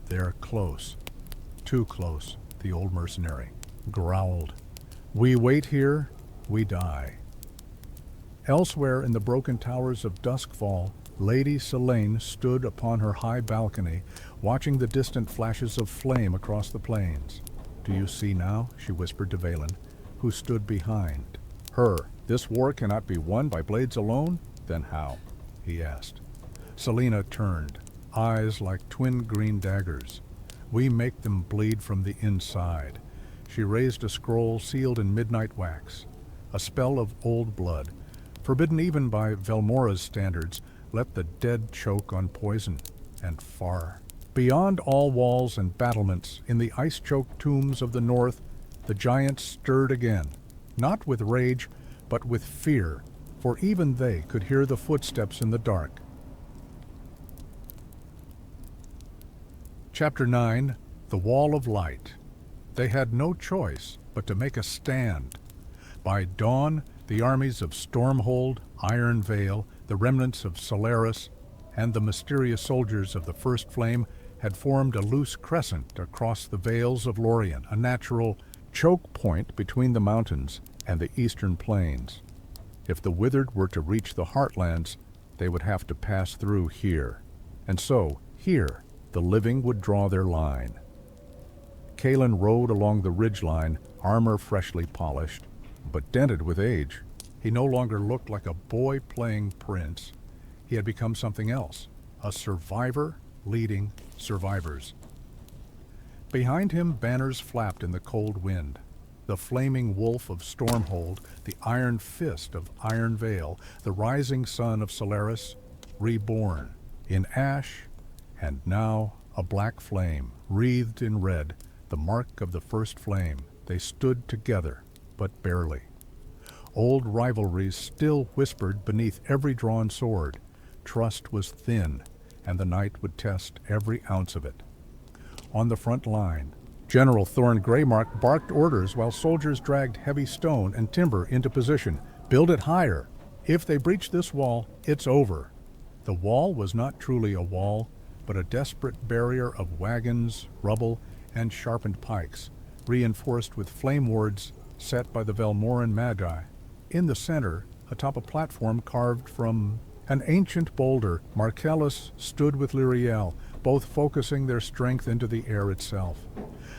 "They're close. Too close," the old mercenary growled. "We wait here, we die." Elsewhere in the broken towers of Duskfall, Lady Selene stood upon her high balcony, watching the distant flashes of flame across the plains. "Do you see now?" she whispered to Valen, who stood behind her. "This war cannot be won by blades alone?" "Then how?" he asked. Selena turned, eyes like twin green daggers. "We make them bleed from the inside." She raised a scroll sealed in midnight wax, a spell of old blood, forbidden even by Velmora's standards. Let the dead choke on poison, and far. Beyond all walls and battlements, in the ice-choked tombs of the north, the giants stirred again, not with rage, but with fear, for even they could hear the footsteps in the dark. Chapter 9. The wall of light. They had no choice but to make a stand. By dawn, the armies of Stormhold, Iron Veil, the remnants of Solaris, and the mysterious soldiers of the First Flame had formed a loose crescent across the vales of Lorien, a natural choke point between the mountains and the eastern plains. If the Withered were to reach the Heartlands, they would have to pass through here. And so, here, the living would draw their line. Kalen rode along the ridgeline, armor freshly polished, but dented with age. He no longer looked like a boy playing prince. He had become something else, a survivor leading survivors. Behind him, banners flapped in the cold wind. The flaming wolf of Stormhold, the iron fist of Iron Veil, the rising sun of Solaris, reborn in ash, and now a black flame, wreathed in red, the mark of the First Flame. They stood together, but barely. Old rivalries still whispered beneath every drawn sword. Trust was thin, and the night would test every ounce of it. On the front line, General Thorn Greymark barked orders while soldiers dragged heavy stone and timber into position. Build it higher. If they breach this wall, it's over. The wall was not truly a wall, but a desperate barrier of wagons, rubble, and sharpened pikes, reinforced with flame wards set by the Velmoran Magi. In the center, atop a platform carved from an ancient boulder, Marcellus stood with Lyriel, both focusing their strength into the air itself.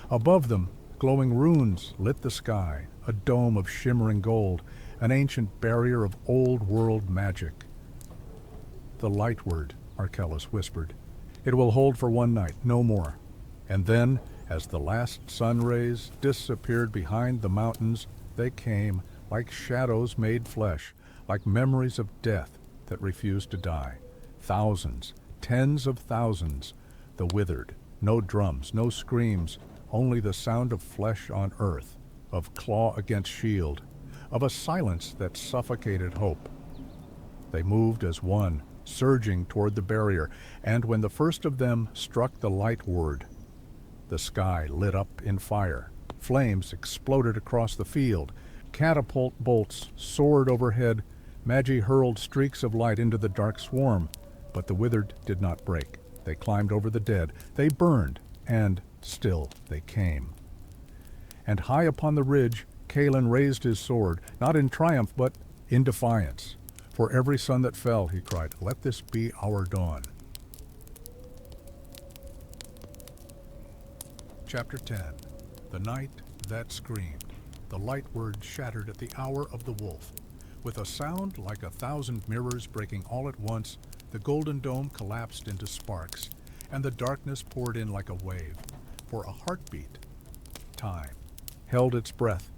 Above them, glowing runes lit the sky, a dome of shimmering gold, an ancient barrier of old-world magic. "The light word," Marcellus whispered. "It will hold for one night, no more." And then, as the last sun rays disappeared behind the mountains, they came, like shadows made flesh, like memories of death that refused to die. Thousands, tens of thousands, the Withered. No drums, no screams, only the sound of flesh on earth, of claw against shield, of a silence that suffocated hope. They moved as one, surging toward the barrier, and when the first of them struck the light word, the sky lit up in fire. Flames exploded across the field. Catapult bolts soared overhead. Magi hurled streaks of light into the dark swarm, but the Withered did not break. They climbed over the dead. They burned, and still they came. And high upon the ridge, Kalen raised his sword, not in triumph, but in defiance. "For every sun that fell," he cried, "let this be our dawn." Chapter 10. The Night That Screamed. The light word shattered at the hour of the wolf. With a sound like 1,000 mirrors breaking all at once, the golden dome collapsed into sparks, and the darkness poured in like a wave. For a heartbeat, time held its breath,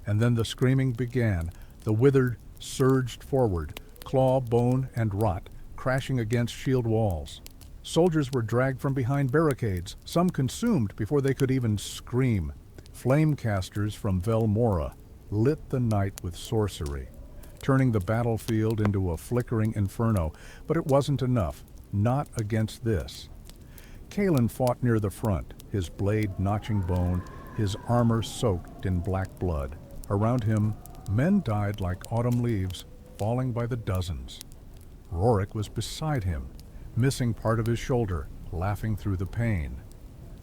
and then the screaming began. The Withered surged forward, claw, bone, and rot, crashing against shield walls. Soldiers were dragged from behind barricades, some consumed before they could even scream. Flame casters from Velmora lit the night with sorcery, turning the battlefield into a flickering inferno, but it wasn't enough, not against this. Kalen fought near the front, his blade notching bone, his armor soaked in black blood. Around him, men died like autumn leaves, falling by the dozens. Rorik was beside him, missing part of his shoulder, laughing through the pain.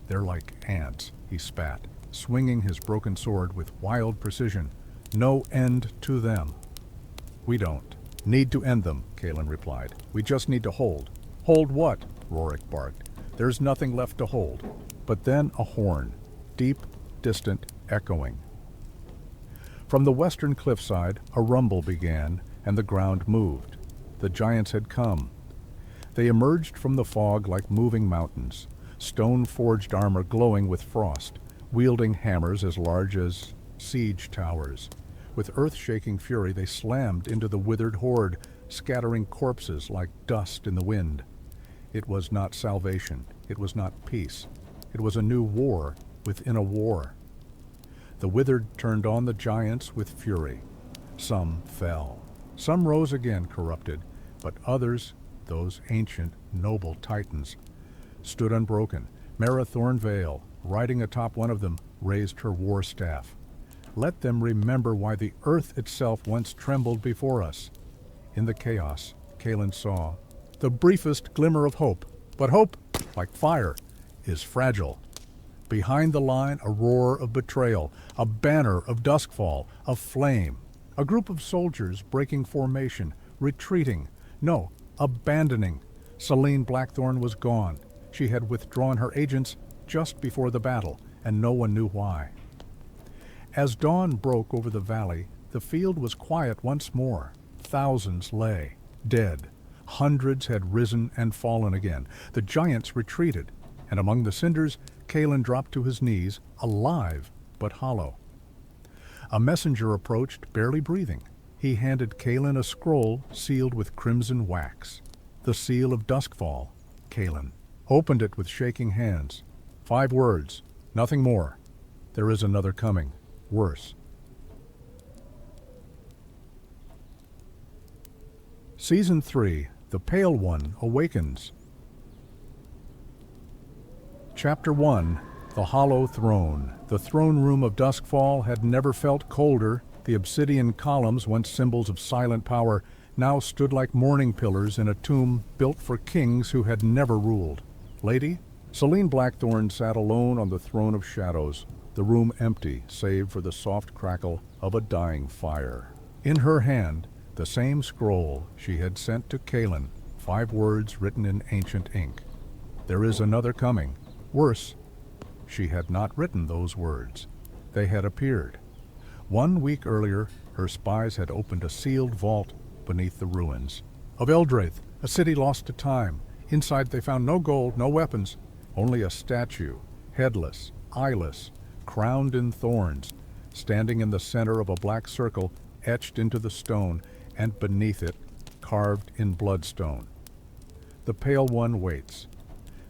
"They're like ants," he spat, swinging his broken sword with wild precision. "No end to them." "We don't need to end them," Kalen replied. "We just need to hold." "Hold what?" Rorik barked. "There's nothing left to hold." But then a horn, deep, distant, echoing. From the western cliffside, a rumble began, and the ground moved. The giants had come. They emerged from the fog like moving mountains, stone-forged armor glowing with frost, wielding hammers as large as siege towers. With earth-shaking fury, they slammed into the Withered horde, scattering corpses like dust in the wind. It was not salvation. It was not peace. It was a new war within a war. The Withered turned on the giants with fury. Some fell. Some rose again corrupted, but others, those ancient, noble titans, stood unbroken. Mara Thornvale, riding atop one of them, raised her war staff. Let them remember why the earth itself once trembled before us. In the chaos, Kaelin saw the briefest glimmer of hope, but hope, like fire, is fragile. Behind the line, a roar of betrayal, a banner of duskfall, of flame, a group of soldiers breaking formation, retreating, no, abandoning. Selene Blackthorn was gone. She had withdrawn her agents just before the battle, and no one knew why. As dawn broke over the valley, the field was quiet once more. Thousands lay, dead. Hundreds had risen and fallen again. The giants retreated, and among the cinders, Kaelin dropped to his knees, alive but hollow. A messenger approached, barely breathing. He handed Kaelin a scroll sealed with crimson wax. The seal of Duskfall. Kaelin opened it with shaking hands. 5 words, nothing more. There is another coming, worse. Season 3, The Pale One Awakens. Chapter 1, The Hollow Throne. The throne room of Duskfall had never felt colder. The obsidian columns, once symbols of silent power, now stood like mourning pillars in a tomb built for kings who had never ruled. Lady, Selene Blackthorn sat alone on the throne of shadows, the room empty save for the soft crackle of a dying fire. In her hand, the same scroll she had sent to Kaelin, 5 words written in ancient ink. There is another coming. Worse, she had not written those words. They had appeared. 1 week earlier, her spies had opened a sealed vault beneath the ruins of Eldraith, a city lost to time. Inside they found no gold, no weapons, only a statue, headless, eyeless, crowned in thorns, standing in the center of a black circle etched into the stone, and beneath it, carved in bloodstone. The Pale One waits.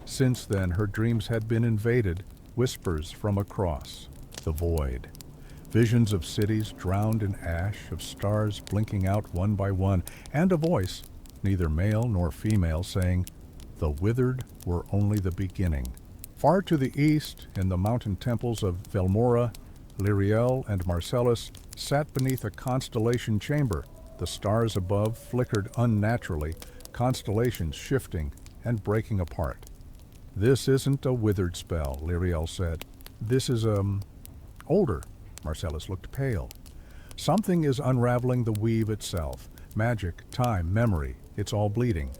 Since then, her dreams had been invaded, whispers from across the void. Visions of cities drowned in ash, of stars blinking out one by one, and a voice, neither male nor female, saying, "The withered were only the beginning." Far to the east, in the mountain temples of Velmora, Lyriel and Marcellus sat beneath a constellation chamber. The stars above flickered unnaturally, constellations shifting and breaking apart. "This isn't a withered spell," Lyriel said. "This is, older." Marcellus looked pale. "Something is unraveling the weave itself. Magic, time, memory, it's all bleeding."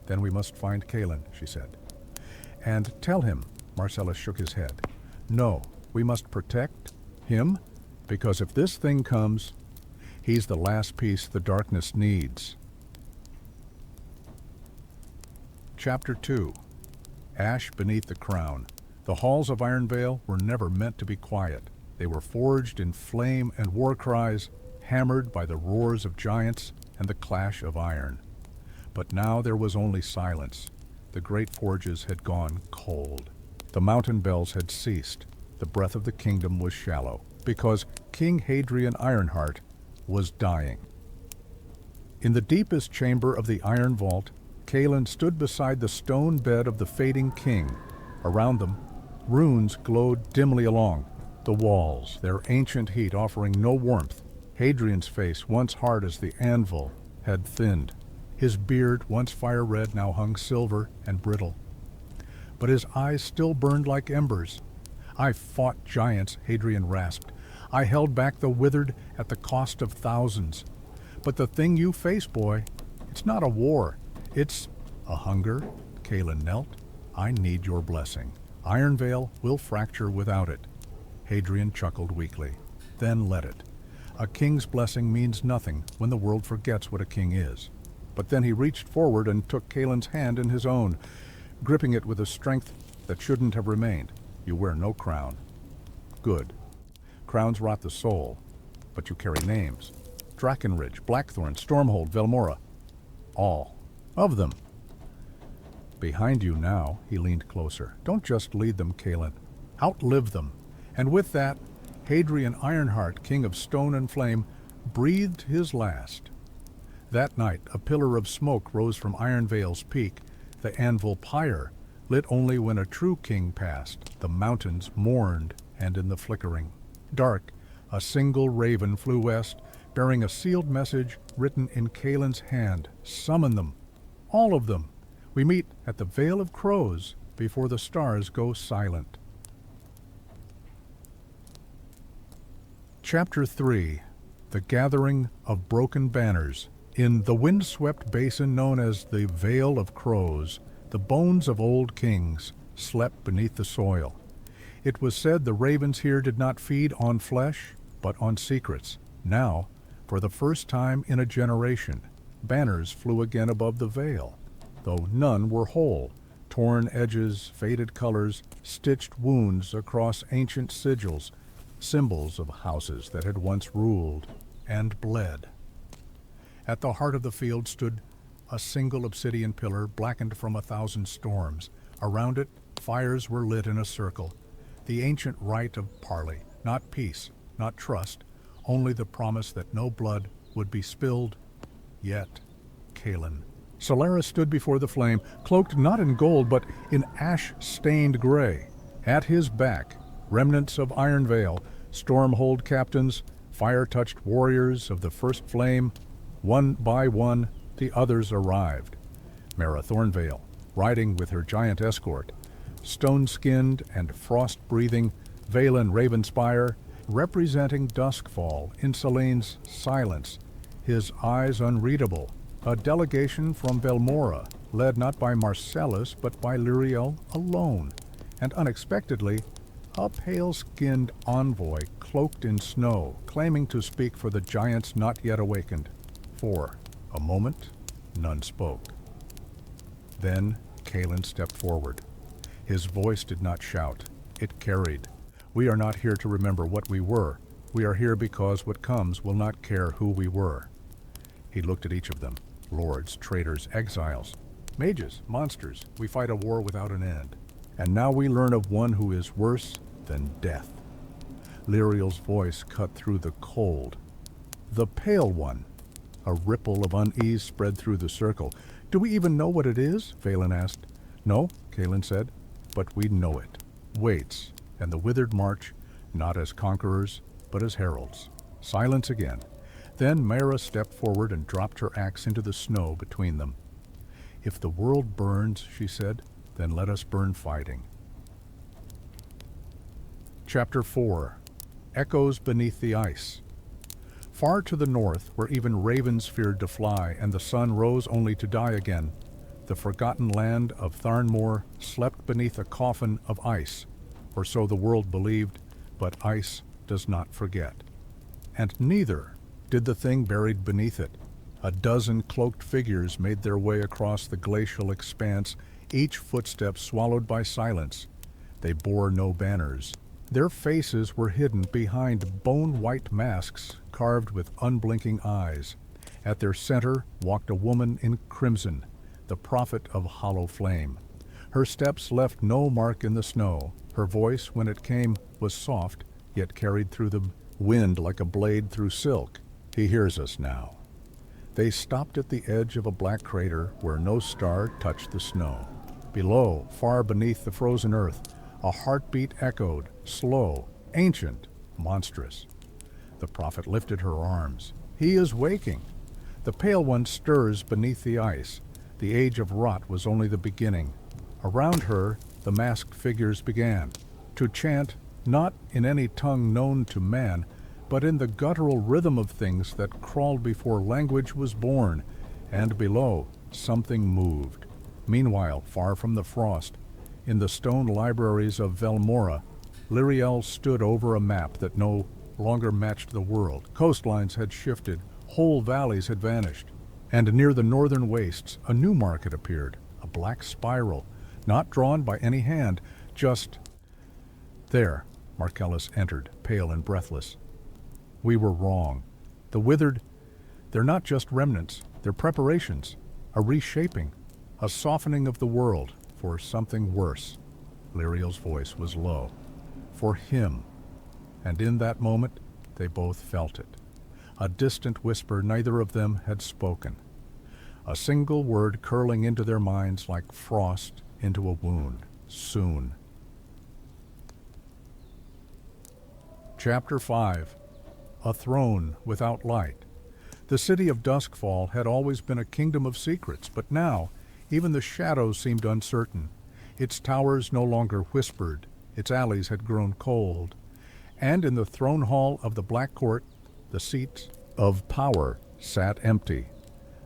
"Then we must find Kaelin," she said. "And tell him," Marcellus shook his head. "No, we must protect him, because if this thing comes, he's the last piece the darkness needs." Chapter 2, Ash Beneath the Crown. The halls of Ironvale were never meant to be quiet. They were forged in flame and war cries, hammered by the roars of giants and the clash of iron. But now there was only silence. The great forges had gone cold. The mountain bells had ceased. The breath of the kingdom was shallow, because King Hadrian Ironheart was dying. In the deepest chamber of the iron vault, Kaelin stood beside the stone bed of the fading king. Around them, runes glowed dimly along the walls, their ancient heat offering no warmth. Hadrian's face, once hard as the anvil, had thinned. His beard, once fire-red, now hung silver and brittle. But his eyes still burned like embers. "I fought giants," Hadrian rasped. "I held back the withered at the cost of thousands. But the thing you face, boy, it's not a war. It's a hunger." Kaelin knelt. "I need your blessing. Ironvale will fracture without it." Hadrian chuckled weakly. "Then let it. A king's blessing means nothing when the world forgets what a king is." But then he reached forward and took Kaelin's hand in his own, gripping it with a strength that shouldn't have remained. "You wear no crown." "Good. Crowns rot the soul, but you carry names. Drakenridge, Blackthorn, Stormhold, Velmora. All of them. Behind you now," he leaned closer. "Don't just lead them, Kaelin. Outlive them." And with that, Hadrian Ironheart, king of stone and flame, breathed his last. That night, a pillar of smoke rose from Ironvale's peak. The anvil pyre lit only when a true king passed. The mountains mourned, and in the flickering dark, a single raven flew west, bearing a sealed message written in Caelan's hand. Summon them, all of them. We meet at the Vale of Crows before the stars go silent. Chapter 3. The Gathering of Broken Banners. In the wind-swept basin known as the Vale of Crows, the bones of old kings slept beneath the soil. It was said the ravens here did not feed on flesh, but on secrets. Now, for the first time in a generation, banners flew again above the vale, though none were whole. Torn edges, faded colors, stitched wounds across ancient sigils, symbols of houses that had once ruled and bled. At the heart of the field stood a single obsidian pillar blackened from 1,000 storms. Around it, fires were lit in a circle. The ancient rite of parley, not peace, not trust, only the promise that no blood would be spilled. Yet, Caelan. Solaris stood before the flame, cloaked not in gold, but in ash-stained gray. At his back, remnants of Iron Vale, Stormhold captains, fire-touched warriors of the first flame. One by one, the others arrived. Mara Thornvale, riding with her giant escort. Stone-skinned and frost-breathing, Valen Ravenspire, representing Duskfall in Selene's silence, his eyes unreadable. A delegation from Velmora, led not by Marcellus but by Lyriel alone, and unexpectedly, a pale-skinned envoy cloaked in snow, claiming to speak for the giants not yet awakened. For a moment, none spoke. Then Caelan stepped forward. His voice did not shout. It carried. We are not here to remember what we were. We are here because what comes will not care who we were. He looked at each of them. Lords, traitors, exiles, mages, monsters. We fight a war without an end. And now we learn of one who is worse than death. Lyriel's voice cut through the cold. The Pale One. A ripple of unease spread through the circle. Do we even know what it is? Valen asked. No, Caelan said, but we know it. Waits, and the withered march, not as conquerors, but as heralds. Silence again. Then Mara stepped forward and dropped her axe into the snow between them. If the world burns, she said, then let us burn fighting. Chapter 4. Echoes Beneath the Ice. Far to the north, where even ravens feared to fly and the sun rose only to die again, the forgotten land of Tharnmore slept beneath a coffin of ice, or so the world believed, but ice does not forget. And neither did the thing buried beneath it. A dozen cloaked figures made their way across the glacial expanse, each footstep swallowed by silence. They bore no banners. Their faces were hidden behind bone-white masks carved with unblinking eyes. At their center walked a woman in crimson, the prophet of hollow flame. Her steps left no mark in the snow. Her voice, when it came, was soft, yet carried through the wind like a blade through silk. He hears us now. They stopped at the edge of a black crater where no star touched the snow. Below, far beneath the frozen earth, a heartbeat echoed, slow, ancient, monstrous. The prophet lifted her arms. He is waking. The Pale One stirs beneath the ice. The age of rot was only the beginning. Around her, the masked figures began to chant, not in any tongue known to man, but in the guttural rhythm of things that crawled before language was born, and below, something moved. Meanwhile, far from the frost, in the stone libraries of Velmora, Lyriel stood over a map that no longer matched the world. Coastlines had shifted, whole valleys had vanished, and near the northern wastes a new mark had appeared, a black spiral, not drawn by any hand, just there. Marcellus entered, pale and breathless. We were wrong. The withered, they're not just remnants, they're preparations, a reshaping, a softening of the world for something worse. Lyriel's voice was low. For him. And in that moment, they both felt it. A distant whisper neither of them had spoken. A single word curling into their minds like frost into a wound, soon. Chapter 5. A Throne Without Light. The city of Duskfall had always been a kingdom of secrets, but now even the shadows seemed uncertain. Its towers no longer whispered, its alleys had grown cold, and in the throne hall of the Black Court, the seats of power sat empty.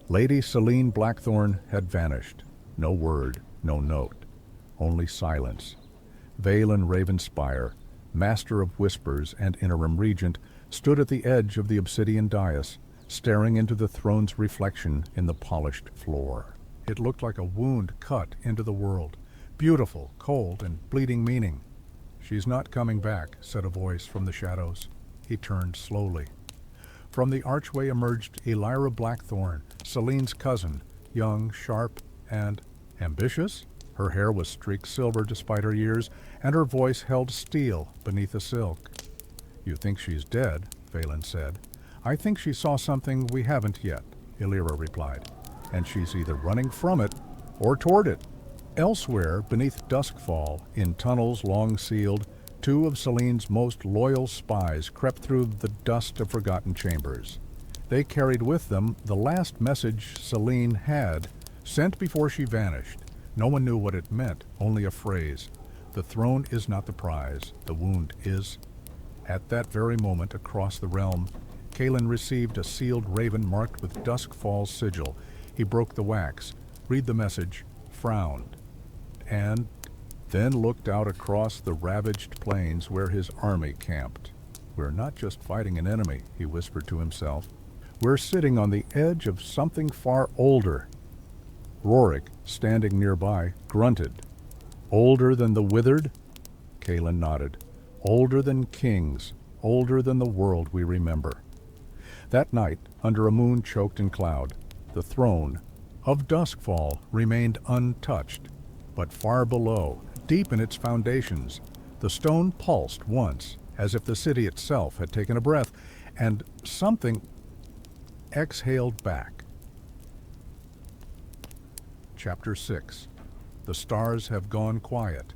Lady Selene Blackthorn had vanished. No word, no note, only silence. Valen Ravenspire, master of whispers and interim regent, stood at the edge of the obsidian dais, staring into the throne's reflection in the polished floor. It looked like a wound cut into the world, beautiful, cold, and bleeding meaning. "She's not coming back," said a voice from the shadows. He turned slowly. From the archway emerged Elira Blackthorn, Selene's cousin, young, sharp, and ambitious. Her hair was streaked silver despite her years, and her voice held steel beneath the silk. "You think she's dead," Valen said. "I think she saw something we haven't yet," Elira replied, "and she's either running from it or toward it." Elsewhere, beneath Duskfall, in tunnels long sealed, two of Selene's most loyal spies crept through the dust of forgotten chambers. They carried with them the last message Selene had, sent before she vanished. No one knew what it meant, only a phrase. "The throne is not the prize, the wound is." At that very moment, across the realm, Kalen received a sealed raven marked with Duskfall's sigil. He broke the wax, read the message, frowned, and then looked out across the ravaged plains where his army camped. "We're not just fighting an enemy," he whispered to himself. "We're sitting on the edge of something far older." Rorik, standing nearby, grunted. "Older than the Withered?" Kalen nodded. "Older than kings, older than the world we remember." That night, under a moon choked in cloud, the throne of Duskfall remained untouched, but far below, deep in its foundations, the stone pulsed once, as if the city itself had taken a breath, and something exhaled back. Chapter 6. The stars have gone quiet.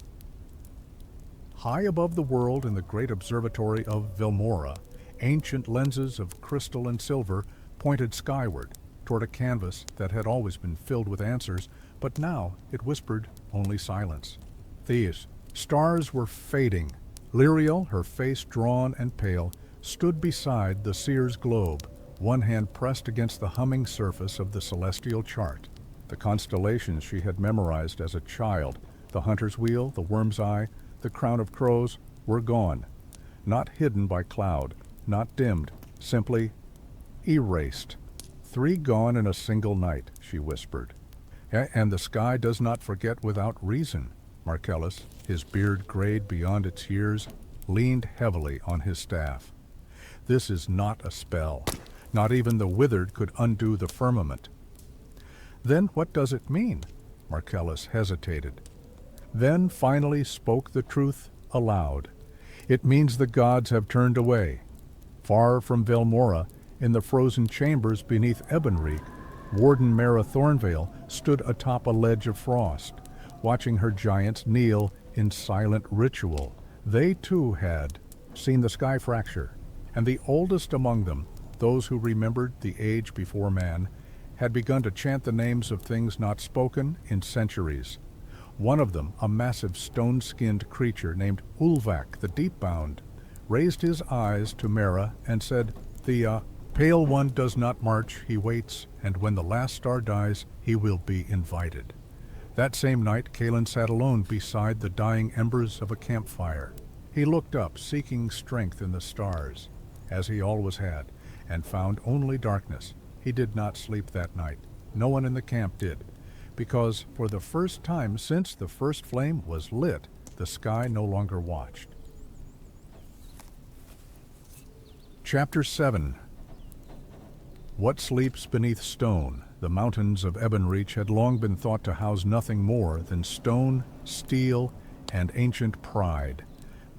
High above the world in the great observatory of Vilmora, ancient lenses of crystal and silver pointed skyward, toward a canvas that had always been filled with answers, but now it whispered only silence. These stars were fading. Lyriel, her face drawn and pale, stood beside the seer's globe, one hand pressed against the humming surface of the celestial chart. The constellations she had memorized as a child, the hunter's wheel, the worm's eye, the crown of crows, were gone. Not hidden by cloud, not dimmed, simply erased. 3 gone in a single night, she whispered. And the sky does not forget without reason. Marcellus, his beard grayed beyond its years, leaned heavily on his staff. This is not a spell. Not even the Withered could undo the firmament. Then what does it mean? Marcellus hesitated. Then finally spoke the truth aloud. It means the gods have turned away. Far from Vilmora, in the frozen chambers beneath Ebonreek, Warden Mara Thornvale stood atop a ledge of frost, watching her giants kneel in silent ritual. They too had seen the sky fracture, and the oldest among them, those who remembered the age before man, had begun to chant the names of things not spoken in centuries. One of them, a massive stone-skinned creature named Ulvak the Deep-Bound, raised his eyes to Mara and said, "The Pale One does not march, he waits, and when the last star dies, he will be invited." That same night, Kalen sat alone beside the dying embers of a campfire. He looked up, seeking strength in the stars, as he always had, and found only darkness. He did not sleep that night. No one in the camp did, because for the first time since the first flame was lit, the sky no longer watched. Chapter 7. What sleeps beneath stone? The mountains of Ebonreach had long been thought to house nothing more than stone, steel, and ancient pride.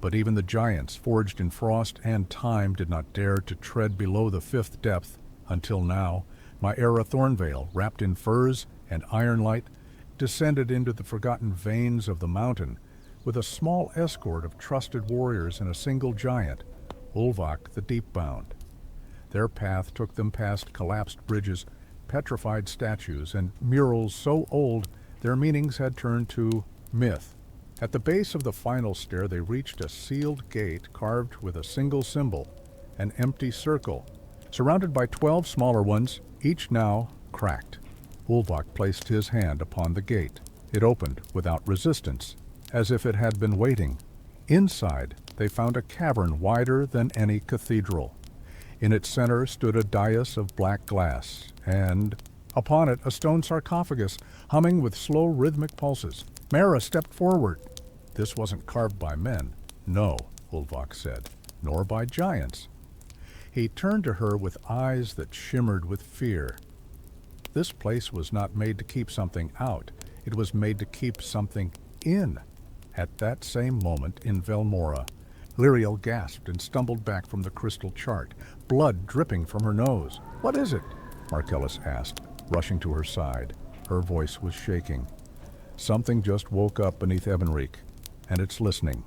But even the giants, forged in frost and time, did not dare to tread below the 5th depth, until now, Mara Thornvale, wrapped in furs and ironlight, descended into the forgotten veins of the mountain with a small escort of trusted warriors and a single giant, Ulvak the Deep-Bound. Their path took them past collapsed bridges, petrified statues, and murals so old their meanings had turned to myth. At the base of the final stair they reached a sealed gate carved with a single symbol, an empty circle, surrounded by 12 smaller ones, each now cracked. Ulvak placed his hand upon the gate. It opened without resistance, as if it had been waiting. Inside, they found a cavern wider than any cathedral. In its center stood a dais of black glass, and upon it a stone sarcophagus, humming with slow rhythmic pulses. Mara stepped forward. This wasn't carved by men. No, Ulvak said, nor by giants. He turned to her with eyes that shimmered with fear. This place was not made to keep something out. It was made to keep something in. At that same moment in Velmora, Lyriel gasped and stumbled back from the crystal chart, blood dripping from her nose. "What is it?" Marcellus asked, rushing to her side. Her voice was shaking. "Something just woke up beneath Ebenreek, and it's listening."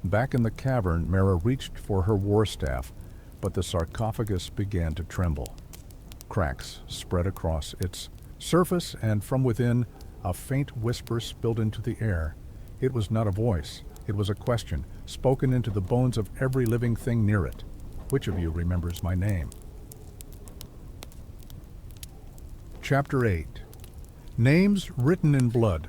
Back in the cavern, Mara reached for her war staff, but the sarcophagus began to tremble. Cracks spread across its surface, and from within, a faint whisper spilled into the air. It was not a voice. It was a question, spoken into the bones of every living thing near it. "Which of you remembers my name?" Chapter 8. Names Written in Blood.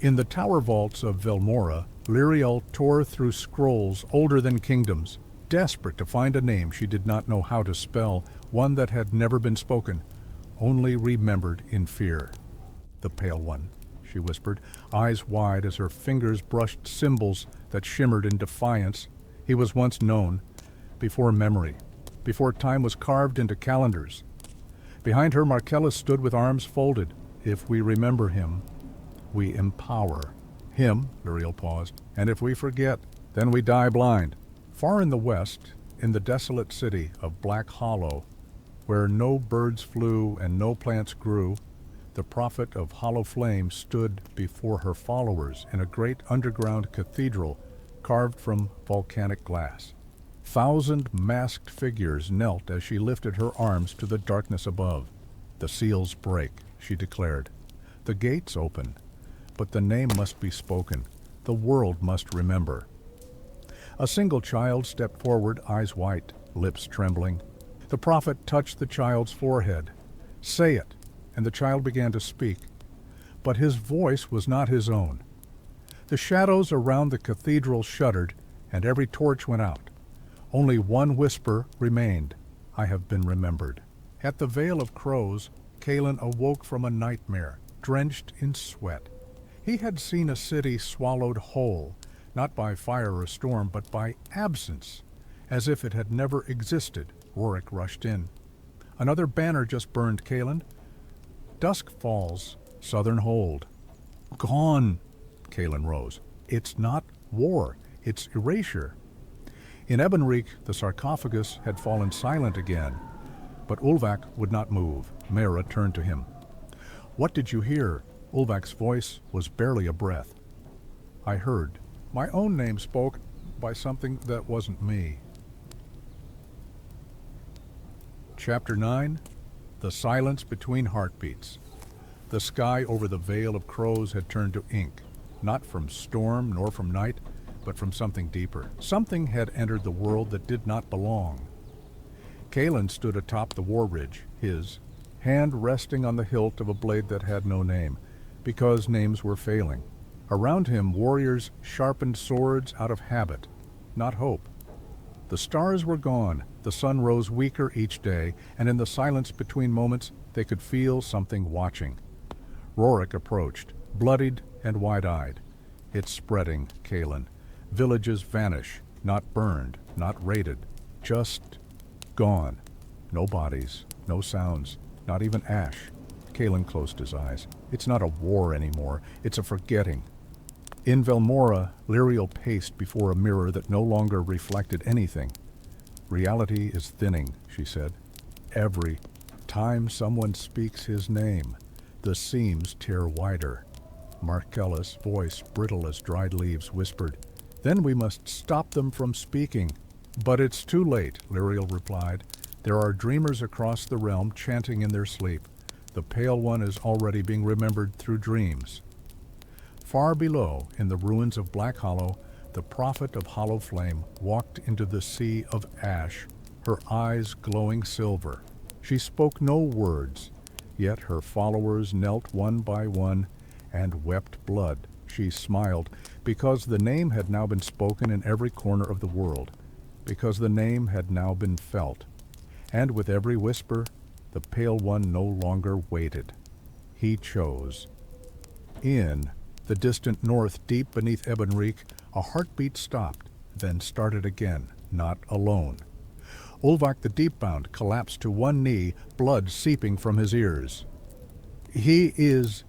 In the tower vaults of Velmora, Lyriel tore through scrolls older than kingdoms, desperate to find a name she did not know how to spell, one that had never been spoken, only remembered in fear. "The Pale One," she whispered, eyes wide as her fingers brushed symbols that shimmered in defiance. He was once known, before memory, before time was carved into calendars. Behind her, Marcellus stood with arms folded. "If we remember him, we empower." "Him," Lyriel paused, "and if we forget, then we die blind." Far in the west, in the desolate city of Black Hollow, where no birds flew and no plants grew, the prophet of Hollow Flame stood before her followers in a great underground cathedral carved from volcanic glass. 1,000 masked figures knelt as she lifted her arms to the darkness above. "The seals break," she declared. "The gates open, but the name must be spoken. The world must remember." A single child stepped forward, eyes white, lips trembling. The prophet touched the child's forehead. "Say it," and the child began to speak. But his voice was not his own. The shadows around the cathedral shuddered, and every torch went out. Only one whisper remained: "I have been remembered." At the Vale of Crows, Calen awoke from a nightmare, drenched in sweat. He had seen a city swallowed whole, not by fire or storm, but by absence, as if it had never existed. Rorik rushed in. "Another banner just burned, Calen." "Dusk falls, southern hold." "Gone," Calen rose. "It's not war, it's erasure." In Ebenreek, the sarcophagus had fallen silent again, but Ulvak would not move. Mara turned to him. "What did you hear?" Ulvak's voice was barely a breath. "I heard my own name spoke by something that wasn't me." Chapter 9. The Silence Between Heartbeats. The sky over the Vale of Crows had turned to ink, not from storm nor from night, but from something deeper. Something had entered the world that did not belong. Calen stood atop the war ridge, his hand resting on the hilt of a blade that had no name, because names were failing. Around him, warriors sharpened swords out of habit, not hope. The stars were gone, the sun rose weaker each day, and in the silence between moments they could feel something watching. Rorik approached, bloodied and wide-eyed. "It's spreading, Calen. Villages vanish, not burned, not raided, just gone. No bodies, no sounds, not even ash." Calen closed his eyes. "It's not a war anymore, it's a forgetting." In Velmora, Lyriel paced before a mirror that no longer reflected anything. "Reality is thinning," she said. "Every time someone speaks his name, The seams tear wider. Markella's voice, brittle as dried leaves, whispered, "Then we must stop them from speaking." "But it's too late," Lyriel replied. "There are dreamers across the realm chanting in their sleep. The Pale One is already being remembered through dreams." Far below, in the ruins of Black Hollow, the prophet of Hollow Flame walked into the sea of ash, her eyes glowing silver. She spoke no words, yet her followers knelt one by one and wept blood. She smiled, because the name had now been spoken in every corner of the world, because the name had now been felt. And with every whisper, the Pale One no longer waited. He chose. In the distant north, deep beneath Ebonreek, a heartbeat stopped, then started again, not alone. Ulvak the Deepbound collapsed to one knee, blood seeping from his ears. "He is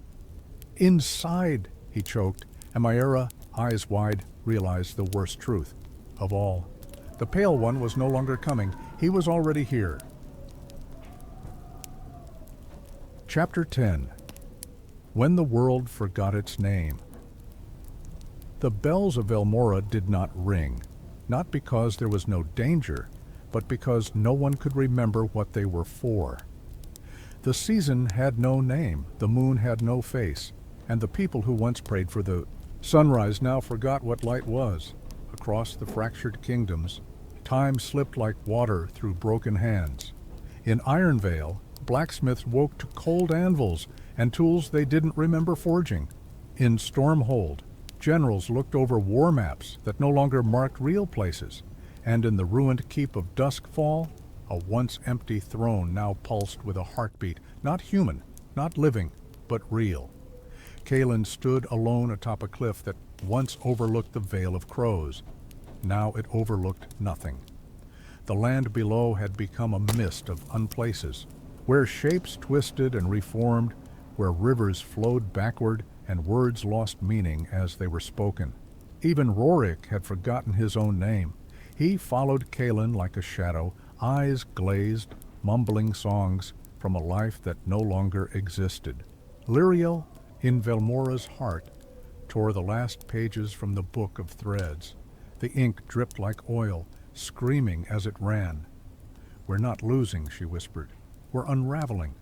inside," he choked, and Maera, eyes wide, realized the worst truth of all. The Pale One was no longer coming. He was already here. Chapter 10. When the World Forgot Its Name. The bells of Velmora did not ring, not because there was no danger, but because no one could remember what they were for. The season had no name, the moon had no face, and the people who once prayed for the sunrise now forgot what light was. Across the fractured kingdoms, time slipped like water through broken hands. In Ironvale, blacksmiths woke to cold anvils and tools they didn't remember forging. In Stormhold, generals looked over war maps that no longer marked real places, and in the ruined keep of Duskfall, a once empty throne now pulsed with a heartbeat, not human, not living, but real. Kaelin stood alone atop a cliff that once overlooked the Vale of Crows. Now it overlooked nothing. The land below had become a mist of unplaces, where shapes twisted and reformed, where rivers flowed backward and words lost meaning as they were spoken. Even Rorik had forgotten his own name. He followed Kaelin like a shadow, eyes glazed, mumbling songs from a life that no longer existed. Lyriel, in Velmora's heart, tore the last pages from the book of threads. The ink dripped like oil, screaming as it ran. "We're not losing," she whispered. "We're unraveling."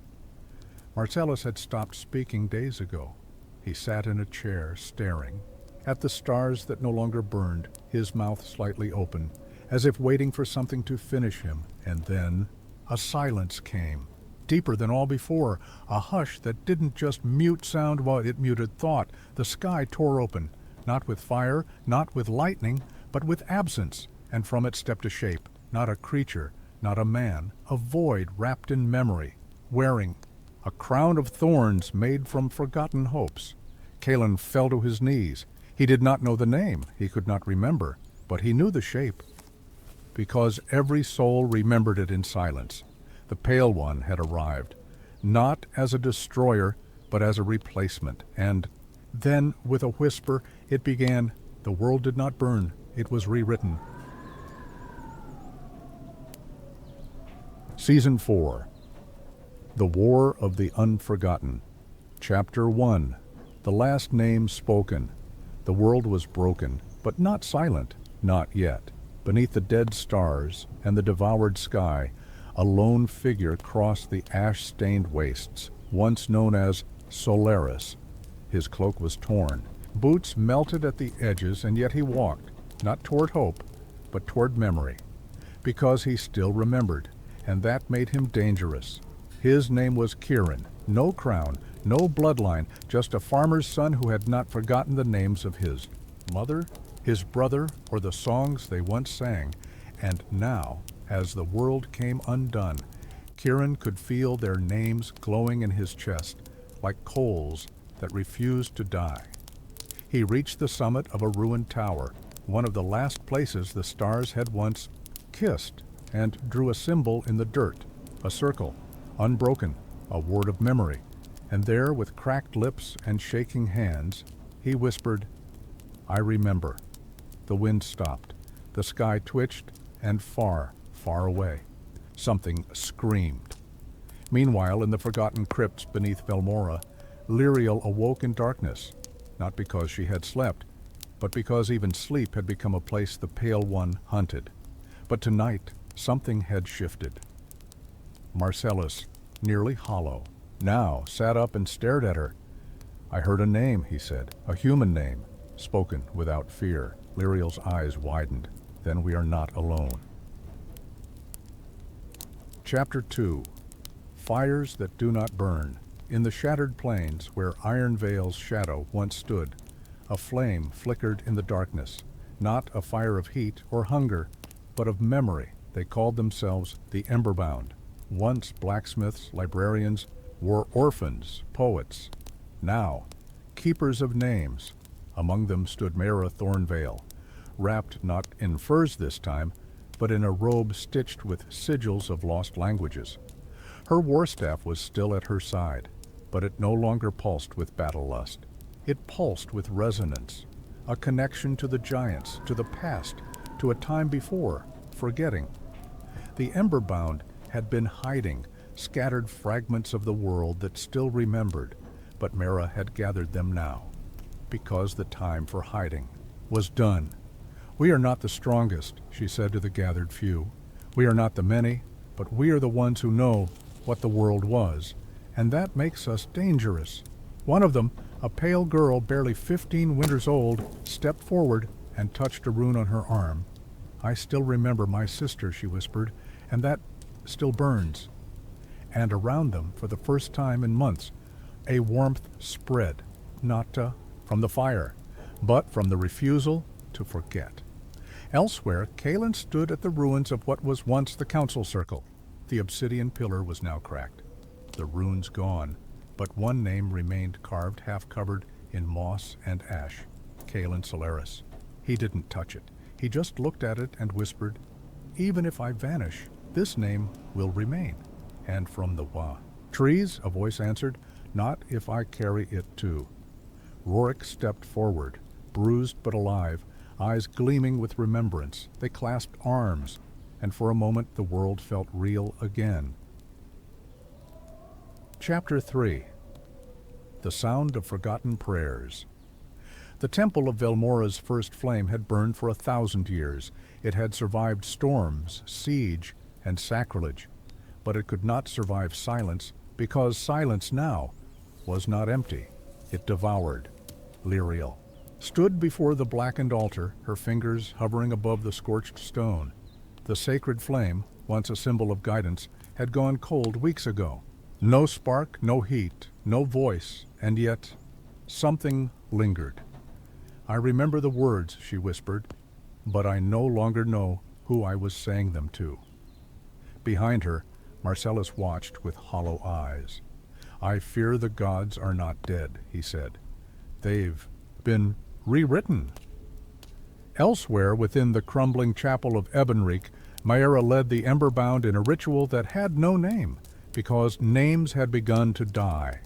Marcellus had stopped speaking days ago. He sat in a chair, staring at the stars that no longer burned, his mouth slightly open, as if waiting for something to finish him. And then a silence came, deeper than all before, a hush that didn't just mute sound while it muted thought. The sky tore open, not with fire, not with lightning, but with absence, and from it stepped a shape, not a creature, not a man, a void wrapped in memory, wearing a crown of thorns made from forgotten hopes. Kaelin fell to his knees. He did not know the name, he could not remember, but he knew the shape, because every soul remembered it in silence. The Pale One had arrived, not as a destroyer, but as a replacement, and then, with a whisper, it began. The world did not burn, it was rewritten. Season 4. The War of the Unforgotten. Chapter 1. The Last Name Spoken. The world was broken, but not silent, not yet. Beneath the dead stars and the devoured sky, a lone figure crossed the ash-stained wastes, once known as Solaris. His cloak was torn. Boots melted at the edges, and yet he walked, not toward hope, but toward memory, because he still remembered, and that made him dangerous. His name was Kieran, no crown, no bloodline, just a farmer's son who had not forgotten the names of his mother, his brother, or the songs they once sang. And now, as the world came undone, Kieran could feel their names glowing in his chest, like coals that refused to die. He reached the summit of a ruined tower, one of the last places the stars had once kissed, and drew a symbol in the dirt, a circle, unbroken, a word of memory. And there, with cracked lips and shaking hands, he whispered, "I remember." The wind stopped. The sky twitched, and far, far away, something screamed. Meanwhile, in the forgotten crypts beneath Velmora, Liriel awoke in darkness, not because she had slept, but because even sleep had become a place the Pale One hunted. But tonight, something had shifted. Marcellus, nearly hollow, now sat up and stared at her. "I heard a name," he said, "a human name, spoken without fear." Liriel's eyes widened. "Then we are not alone." Chapter 2. Fires that do not burn. In the shattered plains where Iron Vale's shadow once stood, a flame flickered in the darkness, not a fire of heat or hunger, but of memory. They called themselves the Emberbound. Once blacksmiths, librarians, were orphans, poets. Now, keepers of names. Among them stood Mara Thornvale, wrapped not in furs this time, but in a robe stitched with sigils of lost languages. Her war-staff was still at her side, but it no longer pulsed with battle lust. It pulsed with resonance, a connection to the giants, to the past, to a time before, forgetting. The Emberbound had been hiding, scattered fragments of the world that still remembered, but Mara had gathered them now, because the time for hiding was done. "We are not the strongest," she said to the gathered few. "We are not the many, but we are the ones who know what the world was, and that makes us dangerous." One of them, a pale girl barely 15 winters old, stepped forward and touched a rune on her arm. "I still remember my sister," she whispered, "and that still burns." And around them, for the first time in months, a warmth spread, not from the fire, but from the refusal to forget. Elsewhere, Kaelin stood at the ruins of what was once the council circle. The obsidian pillar was now cracked, the runes gone, but one name remained carved, half-covered in moss and ash: Kaelin Solaris. He didn't touch it. He just looked at it and whispered, "Even if I vanish, this name will remain." And from the trees, a voice answered, "Not if I carry it too." Rorik stepped forward, bruised but alive, eyes gleaming with remembrance. They clasped arms, and for a moment the world felt real again. Chapter 3. The Sound of Forgotten Prayers. The temple of Velmora's first flame had burned for 1,000 years. It had survived storms, siege, and sacrilege, but it could not survive silence, because silence now was not empty. It devoured. Liriel stood before the blackened altar, her fingers hovering above the scorched stone. The sacred flame, once a symbol of guidance, had gone cold weeks ago. No spark, no heat, no voice, and yet something lingered. "I remember the words," she whispered, "but I no longer know who I was saying them to." Behind her, Marcellus watched with hollow eyes. "I fear the gods are not dead," he said. "They've been rewritten." Elsewhere, within the crumbling chapel of Ebenreek, Maera led the Emberbound in a ritual that had no name, because names had begun to die.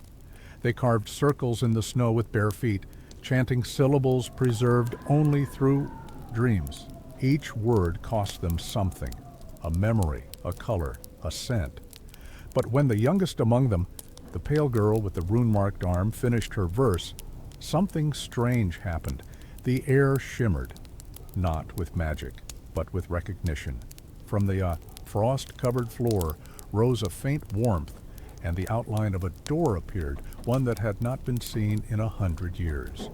They carved circles in the snow with bare feet, chanting syllables preserved only through dreams. Each word cost them something: a memory, a color, a scent. But when the youngest among them, the pale girl with the rune-marked arm, finished her verse, something strange happened. The air shimmered, not with magic, but with recognition. From the frost-covered floor rose a faint warmth, and the outline of a door appeared, one that had not been seen in 100 years.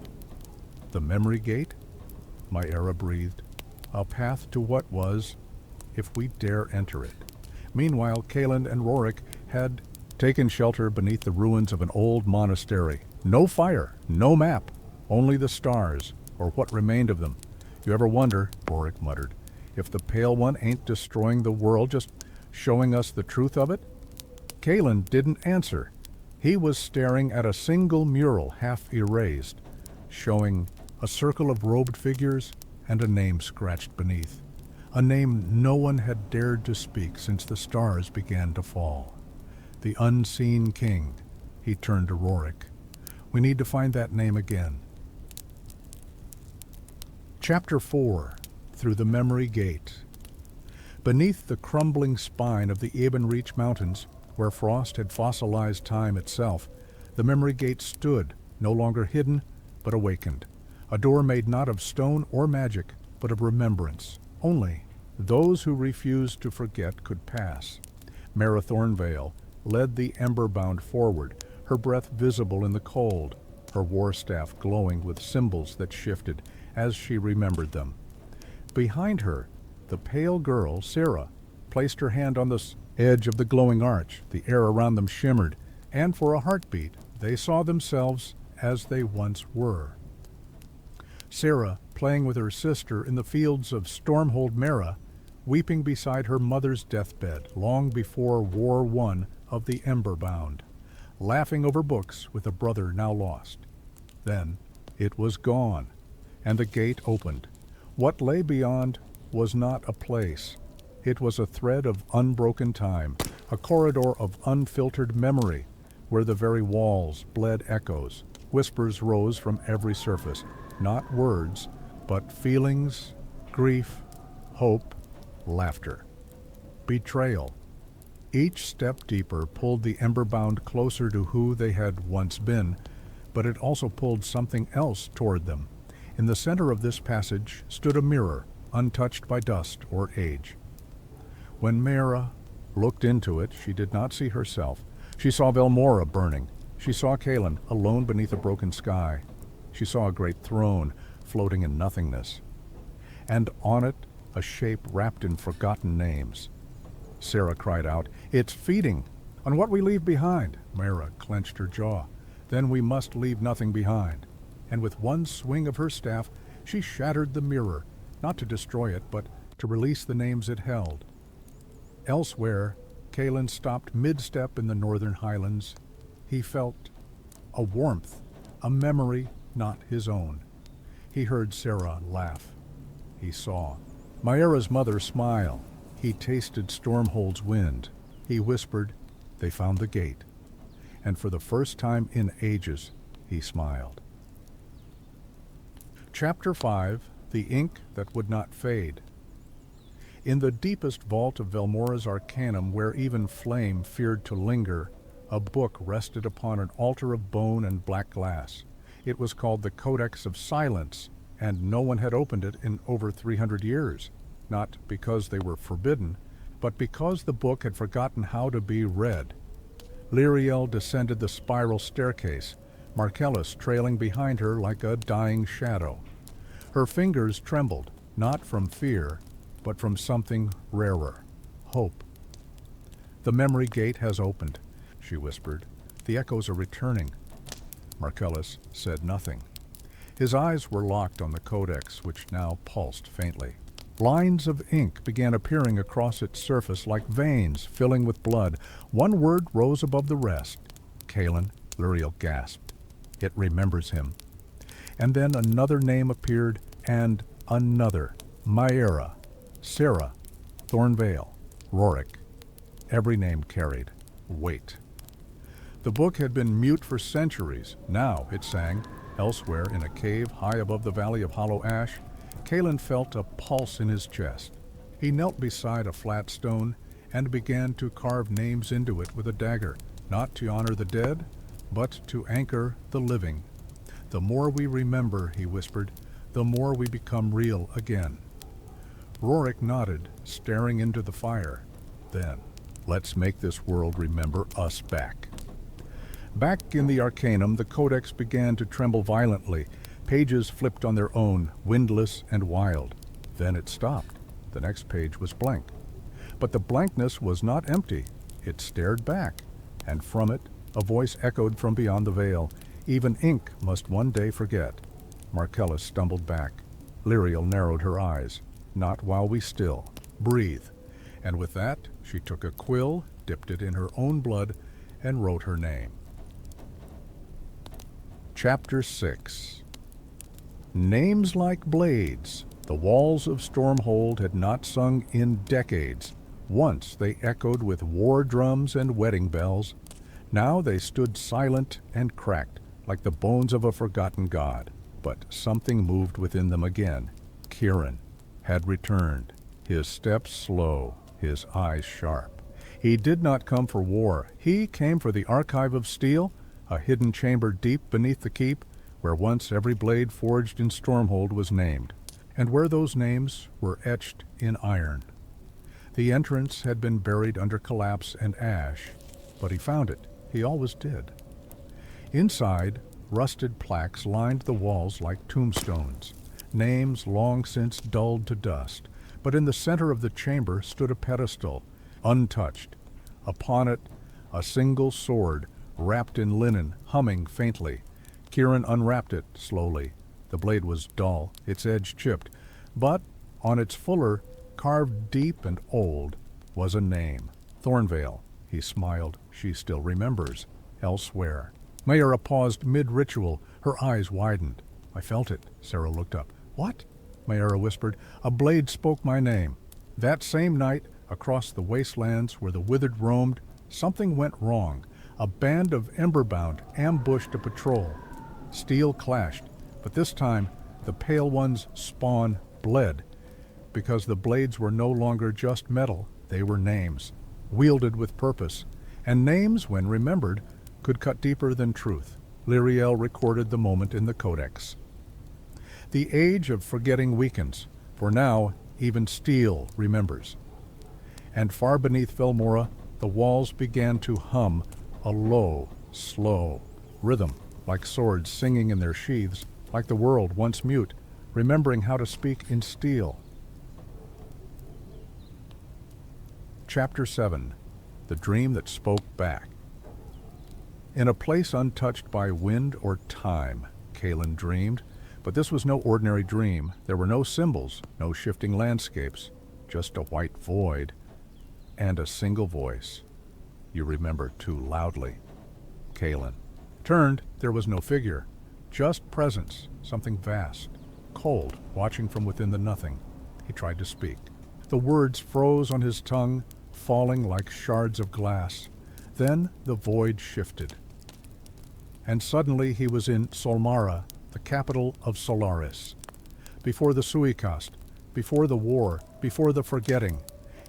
"The memory gate?" Maera breathed. "A path to what was, if we dare enter it." Meanwhile, Kaelin and Rorik had taken shelter beneath the ruins of an old monastery. No fire, no map, only the stars, or what remained of them. "You ever wonder," Rorik muttered, "if the Pale One ain't destroying the world, just showing us the truth of it?" Kaelin didn't answer. He was staring at a single mural half erased, showing a circle of robed figures and a name scratched beneath. A name no one had dared to speak since the stars began to fall. The Unseen King. He turned to Rorik. "We need to find that name again." Chapter 4. Through the Memory Gate. Beneath the crumbling spine of the Ebenreach Mountains, where frost had fossilized time itself, The memory gate stood, no longer hidden, but awakened. A door made not of stone or magic, but of remembrance. Only those who refused to forget could pass. Mara Thornvale led the ember-bound forward, her breath visible in the cold, her war staff glowing with symbols that shifted as she remembered them. Behind her, the pale girl, Sarah, placed her hand on the edge of the glowing arch. The air around them shimmered, and for a heartbeat, they saw themselves as they once were. Sarah, playing with her sister in the fields of Stormhold Mara, weeping beside her mother's deathbed long before War I of the Emberbound, laughing over books with a brother now lost. Then it was gone, and the gate opened. What lay beyond was not a place. It was a thread of unbroken time, a corridor of unfiltered memory, where the very walls bled echoes. Whispers rose from every surface, not words, but feelings, grief, hope, laughter, betrayal. Each step deeper pulled the Emberbound closer to who they had once been, but it also pulled something else toward them. In the center of this passage stood a mirror, untouched by dust or age. When Mara looked into it, she did not see herself. She saw Velmora burning. She saw Kaelin alone beneath a broken sky. She saw a great throne floating in nothingness, and on it a shape wrapped in forgotten names. Sarah cried out, "It's feeding on what we leave behind." Mara clenched her jaw. "Then we must leave nothing behind." And with one swing of her staff, she shattered the mirror, not to destroy it, but to release the names it held. Elsewhere, Kaelin stopped mid-step in the northern highlands. He felt a warmth, a memory not his own. He heard Sarah laugh. He saw Maera's mother smile. He tasted Stormhold's wind. He whispered, "They found the gate." And for the first time in ages, he smiled. Chapter 5, The Ink That Would Not Fade. In the deepest vault of Velmora's arcanum, where even flame feared to linger, a book rested upon an altar of bone and black glass. It was called the Codex of Silence, and no one had opened it in over 300 years, not because they were forbidden, but because the book had forgotten how to be read. Lyriel descended the spiral staircase, Marcellus trailing behind her like a dying shadow. Her fingers trembled, not from fear, but from something rarer, hope. "The memory gate has opened," she whispered. "The echoes are returning." Marcellus said nothing. His eyes were locked on the codex, which now pulsed faintly. Lines of ink began appearing across its surface like veins filling with blood. One word rose above the rest. "Kaelin," Lyriel gasped. "It remembers him." And then another name appeared, and another. Maera, Sarah, Thornvale, Rorik. Every name carried weight. The book had been mute for centuries. Now it sang. Elsewhere, in a cave high above the valley of hollow ash, Kaelin felt a pulse in his chest. He knelt beside a flat stone and began to carve names into it with a dagger, not to honor the dead, but to anchor the living. "The more we remember," he whispered, "the more we become real again." Rorik nodded, staring into the fire. "Then, let's make this world remember us back." Back in the Arcanum, the Codex began to tremble violently. Pages flipped on their own, windless and wild. Then it stopped. The next page was blank. But the blankness was not empty. It stared back, and from it, a voice echoed from beyond the veil. "Even ink must one day forget." Marcellus stumbled back. Lyriel narrowed her eyes. "Not while we still. Breathe." And with that, she took a quill, dipped it in her own blood, and wrote her name. Chapter 6. Names like blades. The walls of Stormhold had not sung in decades. Once they echoed with war drums and wedding bells. Now they stood silent and cracked, like the bones of a forgotten god. But something moved within them again. Kieran had returned, his steps slow, his eyes sharp. He did not come for war. He came for the Archive of Steel, a hidden chamber deep beneath the keep, where once every blade forged in Stormhold was named, and where those names were etched in iron. The entrance had been buried under collapse and ash, but he found it. He always did. Inside, rusted plaques lined the walls like tombstones, names long since dulled to dust, but in the center of the chamber stood a pedestal, untouched. Upon it, a single sword, wrapped in linen, humming faintly. Kieran unwrapped it slowly. The blade was dull, its edge chipped, but on its fuller, carved deep and old, was a name. Thornvale. He smiled. She still remembers. Elsewhere. Mayra paused mid-ritual. Her eyes widened. I felt it. Sarah looked up. What? Mayra whispered. A blade spoke my name. That same night, across the wastelands where the withered roamed, something went wrong. A band of Emberbound ambushed a patrol. Steel clashed, but this time the Pale One's spawn bled, because the blades were no longer just metal, they were names, wielded with purpose, and names, when remembered, could cut deeper than truth. Lyriel recorded the moment in the codex. The age of forgetting weakens, for now even steel remembers. And far beneath Velmora, the walls began to hum a low, slow rhythm, like swords singing in their sheaths, like the world once mute, remembering how to speak in steel. Chapter 7. The Dream That Spoke Back. In a place untouched by wind or time, Kaelin dreamed, but this was no ordinary dream. There were no symbols, no shifting landscapes, just a white void, and a single voice. You remember too loudly. Kaelin. Turned, there was no figure, just presence, something vast, cold, watching from within the nothing. He tried to speak. The words froze on his tongue, falling like shards of glass. Then the void shifted. And suddenly he was in Solmara, the capital of Solaris. Before the Suicast, before the war, before the forgetting,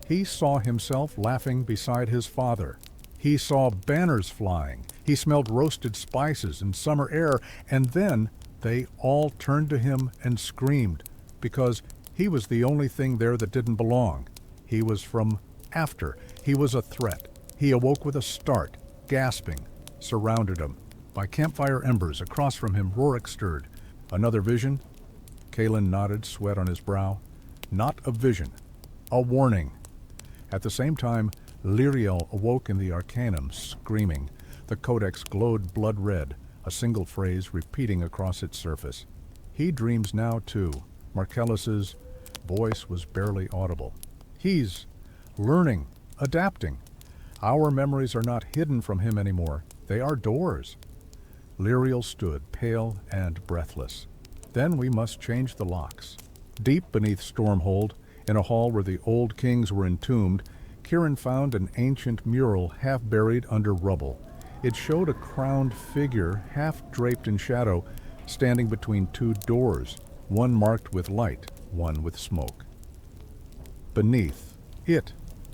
he saw himself laughing beside his father. He saw banners flying. He smelled roasted spices and summer air, and then they all turned to him and screamed, because he was the only thing there that didn't belong. He was from after. He was a threat. He awoke with a start, gasping, surrounded him. By campfire embers across from him, Rorik stirred. Another vision? Kaelin nodded, sweat on his brow. Not a vision. A warning. At the same time, Lyriel awoke in the Arcanum, screaming. The codex glowed blood red, a single phrase repeating across its surface. He dreams now, too. Markellus's voice was barely audible. He's learning, adapting. Our memories are not hidden from him anymore. They are doors. Lyriel stood, pale and breathless. Then we must change the locks. Deep beneath Stormhold, in a hall where the old kings were entombed, Kieran found an ancient mural half buried under rubble. It showed a crowned figure, half draped in shadow, standing between two doors, one marked with light, one with smoke. Beneath it,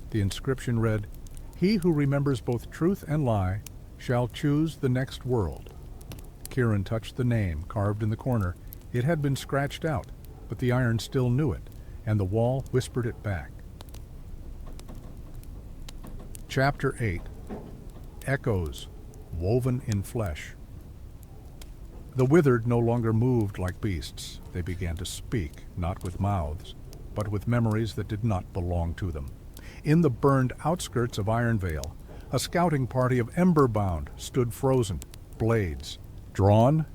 the inscription read, "He who remembers both truth and lie shall choose the next world." Kieran touched the name carved in the corner. It had been scratched out, but the iron still knew it, and the wall whispered it back. Chapter 8. Echoes, woven in flesh. The withered no longer moved like beasts. They began to speak, not with mouths, but with memories that did not belong to them. In the burned outskirts of Ironvale, a scouting party of Emberbound stood frozen, blades drawn,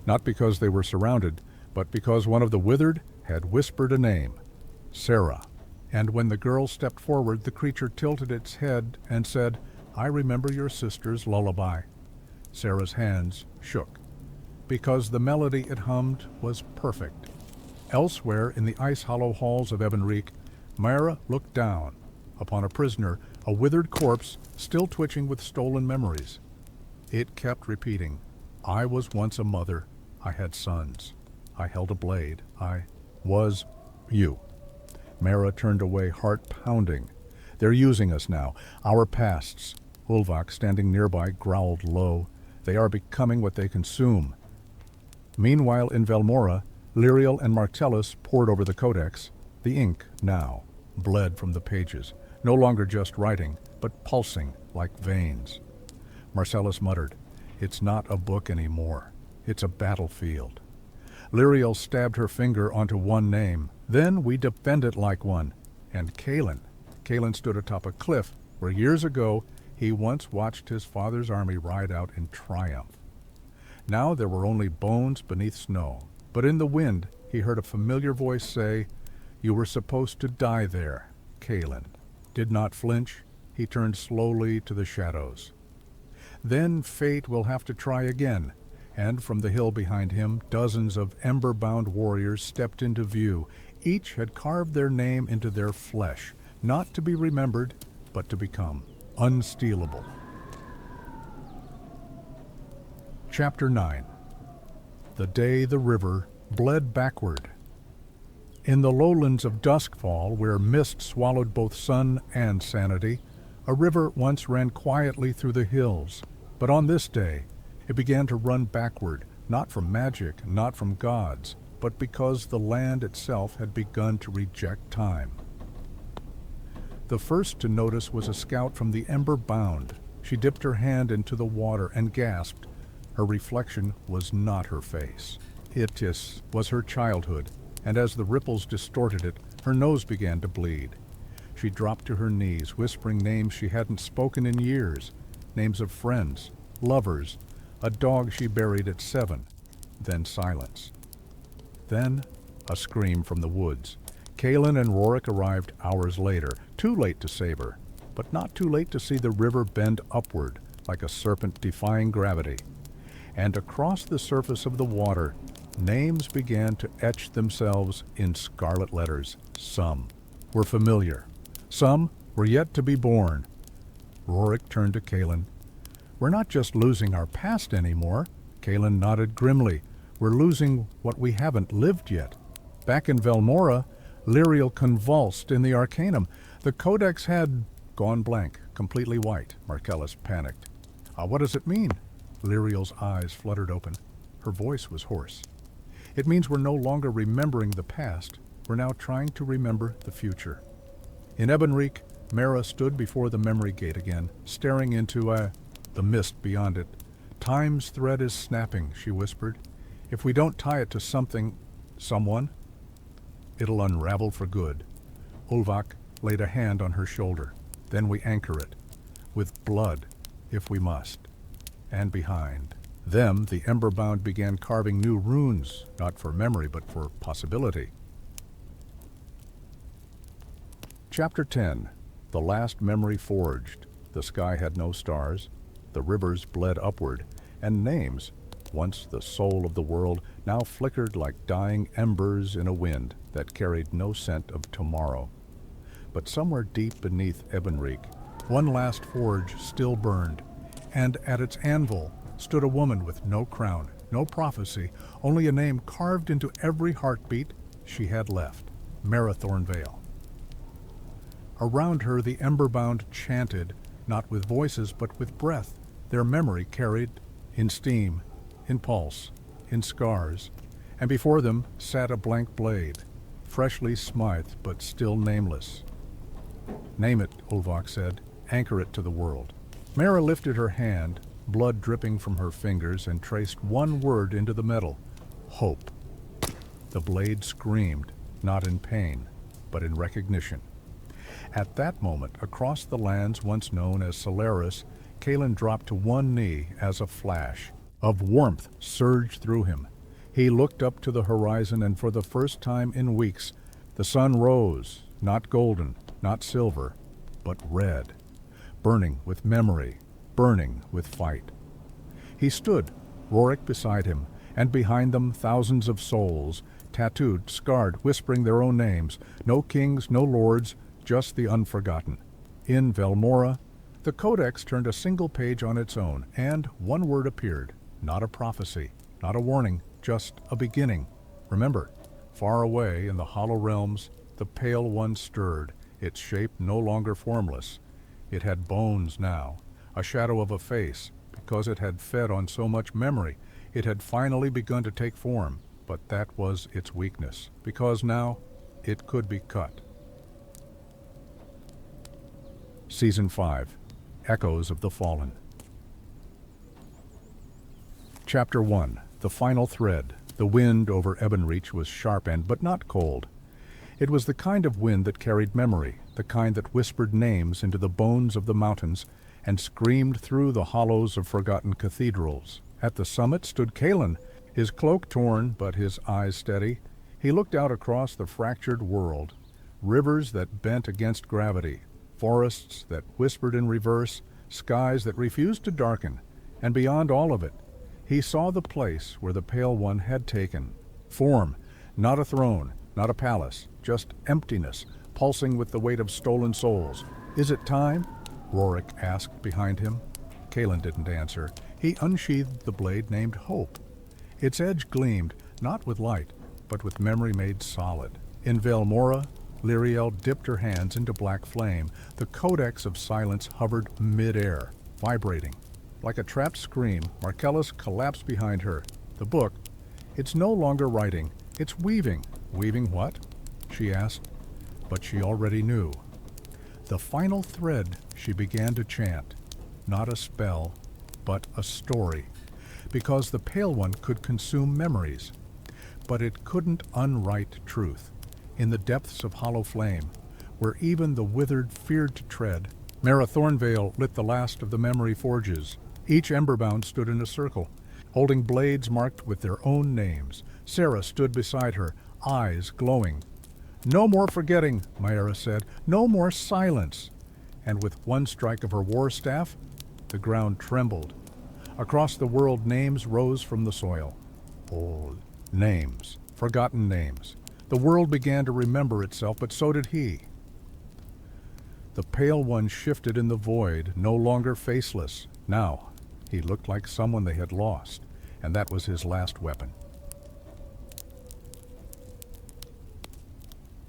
not because they were surrounded, but because one of the withered had whispered a name, Sarah. And when the girl stepped forward, the creature tilted its head and said, "I remember your sister's lullaby." Sarah's hands shook, because the melody it hummed was perfect. Elsewhere in the ice-hollow halls of Ebenreek, Mayra looked down upon a prisoner, a withered corpse still twitching with stolen memories. It kept repeating, "I was once a mother. I had sons. I held a blade. I was you." Mayra turned away, heart pounding. "They're using us now, our pasts." Ulvak, standing nearby, growled low. They are becoming what they consume. Meanwhile, in Velmora, Lyriel and Martellus pored over the codex. The ink, now, bled from the pages, no longer just writing, but pulsing like veins. Marcellus muttered, "It's not a book anymore. It's a battlefield." Lyriel stabbed her finger onto one name. "Then we defend it like one." And Calin stood atop a cliff where years ago he once watched his father's army ride out in triumph. Now there were only bones beneath snow, but in the wind he heard a familiar voice say, "You were supposed to die there." Calin did not flinch. He turned slowly to the shadows. Then fate will have to try again, and from the hill behind him dozens of ember-bound warriors stepped into view. Each had carved their name into their flesh, not to be remembered, but to become unstealable. Chapter 9. The day the river bled backward. In the lowlands of Duskfall, where mist swallowed both sun and sanity, a river once ran quietly through the hills, but on this day it began to run backward, not from magic, not from gods, but because the land itself had begun to reject time. The first to notice was a scout from the Ember Bound. She dipped her hand into the water and gasped. Her reflection was not her face. It was her childhood, and as the ripples distorted it, her nose began to bleed. She dropped to her knees, whispering names she hadn't spoken in years, names of friends, lovers, a dog she buried at 7, then silence. Then a scream from the woods. Calin and Rorik arrived hours later, too late to save her, but not too late to see the river bend upward like a serpent defying gravity. And across the surface of the water, names began to etch themselves in scarlet letters. Some were familiar. Some were yet to be born. Rorik turned to Calin. "We're not just losing our past anymore." Calin nodded grimly. "We're losing what we haven't lived yet." Back in Velmora, Lyriel convulsed in the Arcanum. The codex had gone blank, completely white. Marcellus panicked. What does it mean?" Lyriel's eyes fluttered open. Her voice was hoarse. "It means we're no longer remembering the past. We're now trying to remember the future." In Ebonreek, Mara stood before the memory gate again, staring into the mist beyond it. "Time's thread is snapping," she whispered. "If we don't tie it to someone, it'll unravel for good." Ulvak laid a hand on her shoulder. "Then we anchor it, with blood, if we must." And behind them, the Emberbound began carving new runes, not for memory, but for possibility. Chapter 10. The last memory forged. The sky had no stars. The rivers bled upward, and names, once the soul of the world, now flickered like dying embers in a wind that carried no scent of tomorrow. But somewhere deep beneath Ebonreek, one last forge still burned, and at its anvil stood a woman with no crown, no prophecy, only a name carved into every heartbeat she had left, Mara Thornvale. Around her the Emberbound chanted, not with voices but with breath, their memory carried in steam, in pulse, in scars, and before them sat a blank blade, freshly smythe but still nameless. "Name it," Ulvak said. "Anchor it to the world." Mara lifted her hand, blood dripping from her fingers, and traced one word into the metal. Hope. The blade screamed, not in pain, but in recognition. At that moment, across the lands once known as Solaris, Calin dropped to one knee as a flash of warmth surged through him. He looked up to the horizon, and for the first time in weeks, the sun rose, not golden, not silver, but red, burning with memory, burning with fight. He stood, Rorik beside him, and behind them thousands of souls, tattooed, scarred, whispering their own names. No kings, no lords, just the unforgotten. In Velmora, the codex turned a single page on its own, and one word appeared. Not a prophecy, not a warning, just a beginning. Remember, far away in the hollow realms, the Pale One stirred, its shape no longer formless. It had bones now, a shadow of a face, because it had fed on so much memory. It had finally begun to take form, but that was its weakness, because now it could be cut. Season 5, Echoes of the Fallen. Chapter 1, The Final Thread. The wind over Ebonreach was sharp but not cold. It was the kind of wind that carried memory, the kind that whispered names into the bones of the mountains and screamed through the hollows of forgotten cathedrals. At the summit stood Calin, his cloak torn but his eyes steady. He looked out across the fractured world, rivers that bent against gravity, forests that whispered in reverse, skies that refused to darken, and beyond all of it, he saw the place where the Pale One had taken form, not a throne, not a palace, just emptiness, pulsing with the weight of stolen souls. "Is it time?" Rorik asked behind him. Calin didn't answer. He unsheathed the blade named Hope. Its edge gleamed, not with light, but with memory made solid. In Velmora, Lyriel dipped her hands into black flame. The codex of silence hovered mid-air, vibrating. Like a trapped scream, Marcellus collapsed behind her. The book, it's no longer writing, it's weaving. Weaving what? She asked, but she already knew. The final thread, she began to chant. Not a spell, but a story. Because the Pale One could consume memories, but it couldn't unwrite truth. In the depths of hollow flame, where even the withered feared to tread, Mara Thornvale lit the last of the memory forges. Each emberbound stood in a circle, holding blades marked with their own names. Sarah stood beside her, eyes glowing. "No more forgetting," Maera said. "No more silence." And with one strike of her war staff, the ground trembled. Across the world, names rose from the soil. Old names, forgotten names. The world began to remember itself, but so did he. The Pale One shifted in the void, no longer faceless. Now, he looked like someone they had lost, and that was his last weapon.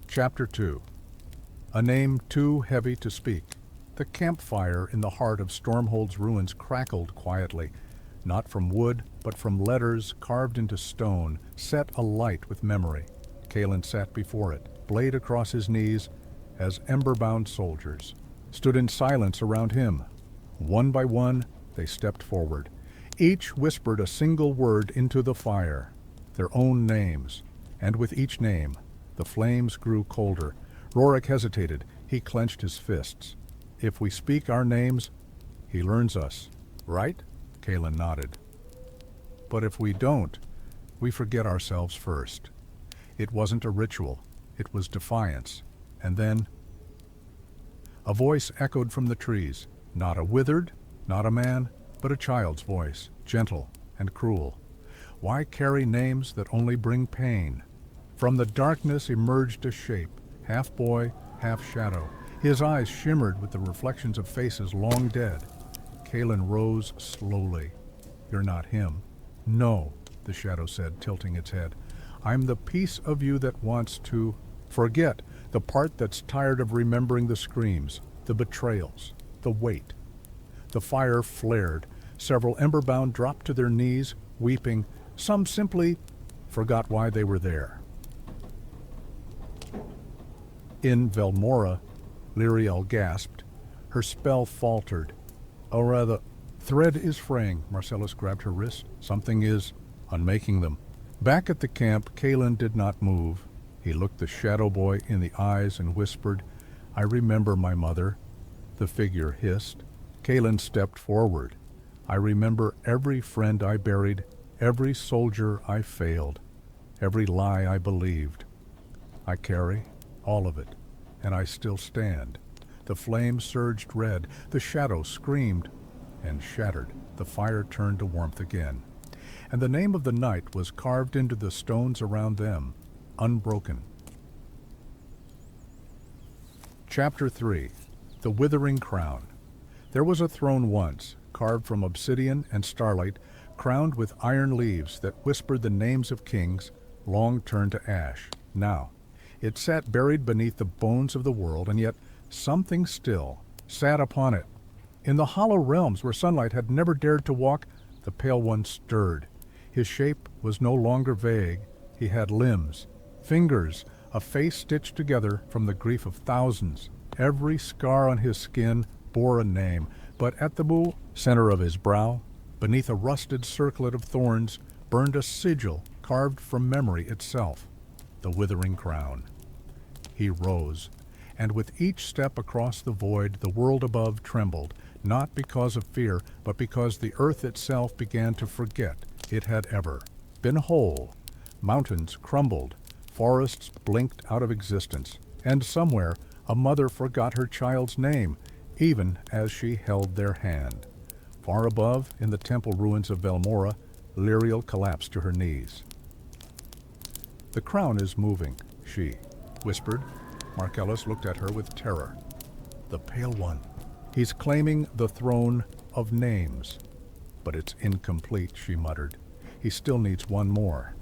Chapter 2. A name too heavy to speak. The campfire in the heart of Stormhold's ruins crackled quietly, not from wood, but from letters carved into stone, set alight with memory. Calin sat before it, blade across his knees, as ember-bound soldiers stood in silence around him. One by one, they stepped forward. Each whispered a single word into the fire, their own names, and with each name, the flames grew colder. Rorik hesitated. He clenched his fists. "If we speak our names, he learns us, right?" Calin nodded. "But if we don't, we forget ourselves first." It wasn't a ritual. It was defiance. And then a voice echoed from the trees. Not a withered, not a man, but a child's voice, gentle and cruel. Why carry names that only bring pain? From the darkness emerged a shape, half boy, half shadow. His eyes shimmered with the reflections of faces long dead. Calin rose slowly. "You're not him." "No," the shadow said, tilting its head. "I'm the piece of you that wants to forget, the part that's tired of remembering the screams, the betrayals, the weight." The fire flared. Several emberbound dropped to their knees, weeping. Some simply forgot why they were there. In Velmora, Lyriel gasped. Her spell faltered. "Oh, rather, thread is fraying." Marcellus grabbed her wrist. "Something is unmaking them." Back at the camp, Calin did not move. He looked the shadow boy in the eyes and whispered, "I remember my mother." The figure hissed. Calin stepped forward. "I remember every friend I buried, every soldier I failed, every lie I believed. I carry all of it, and I still stand." The flame surged red. The shadow screamed and shattered. The fire turned to warmth again. And the name of the night was carved into the stones around them, unbroken. Chapter 3. The Withering Crown. There was a throne once, carved from obsidian and starlight, crowned with iron leaves that whispered the names of kings, long turned to ash. Now, it sat buried beneath the bones of the world, and yet something still sat upon it. In the hollow realms where sunlight had never dared to walk, the Pale One stirred. His shape was no longer vague. He had limbs, fingers, a face stitched together from the grief of thousands. Every scar on his skin bore a name, but at the center of his brow, beneath a rusted circlet of thorns, burned a sigil carved from memory itself, the withering crown. He rose, and with each step across the void, the world above trembled, not because of fear, but because the earth itself began to forget it had ever been whole. Mountains crumbled, forests blinked out of existence, and somewhere a mother forgot her child's name, even as she held their hand. Far above, in the temple ruins of Velmora, Lyriel collapsed to her knees. "The crown is moving," she whispered. Marcellus looked at her with terror. "The Pale One. He's claiming the throne of names." "But it's incomplete," she muttered. "He still needs one more."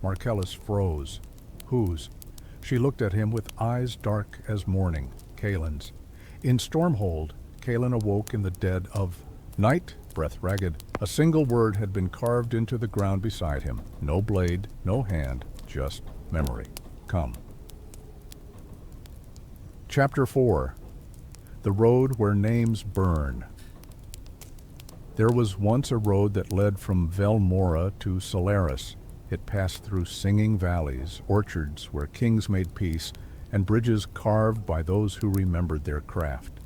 Marcellus froze. "Whose?" She looked at him with eyes dark as morning, Kaelin's. In Stormhold, Kaelin awoke in the dead of night, breath ragged. A single word had been carved into the ground beside him. No blade, no hand, just memory. "Come." Chapter 4. The Road Where Names Burn. There was once a road that led from Velmora to Solaris. It passed through singing valleys, orchards where kings made peace, and bridges carved by those who remembered their craft.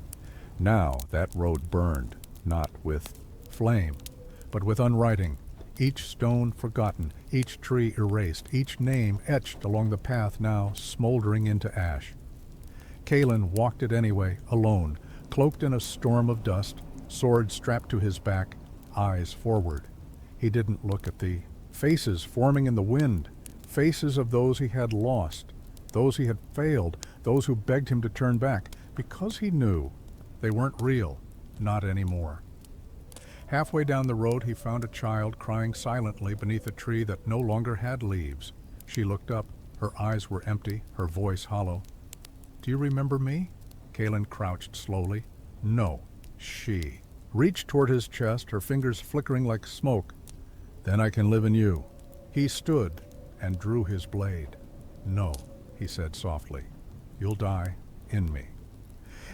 Now that road burned, not with flame, but with unwriting, each stone forgotten, each tree erased, each name etched along the path now smoldering into ash. Kaelin walked it anyway, alone, cloaked in a storm of dust, sword strapped to his back, eyes forward. He didn't look at the faces forming in the wind, faces of those he had lost, those he had failed, those who begged him to turn back, because he knew they weren't real, not anymore. Halfway down the road he found a child crying silently beneath a tree that no longer had leaves. She looked up. Her eyes were empty, her voice hollow. "Do you remember me?" Kaelin crouched slowly. "No." She reached toward his chest, her fingers flickering like smoke. "Then I can live in you." He stood and drew his blade. "No," he said softly. "You'll die in me."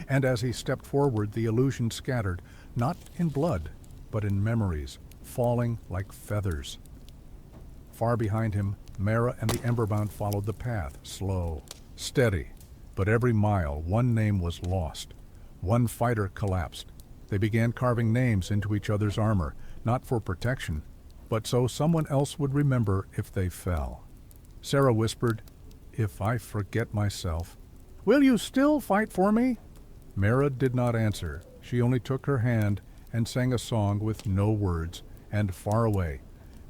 And as he stepped forward, the illusion scattered, not in blood, but in memories, falling like feathers. Far behind him, Mara and the Emberbound followed the path, slow, steady. But every mile, one name was lost. One fighter collapsed. They began carving names into each other's armor, not for protection, but so someone else would remember if they fell. Sarah whispered, "If I forget myself, will you still fight for me?" Mara did not answer. She only took her hand and sang a song with no words, and far away,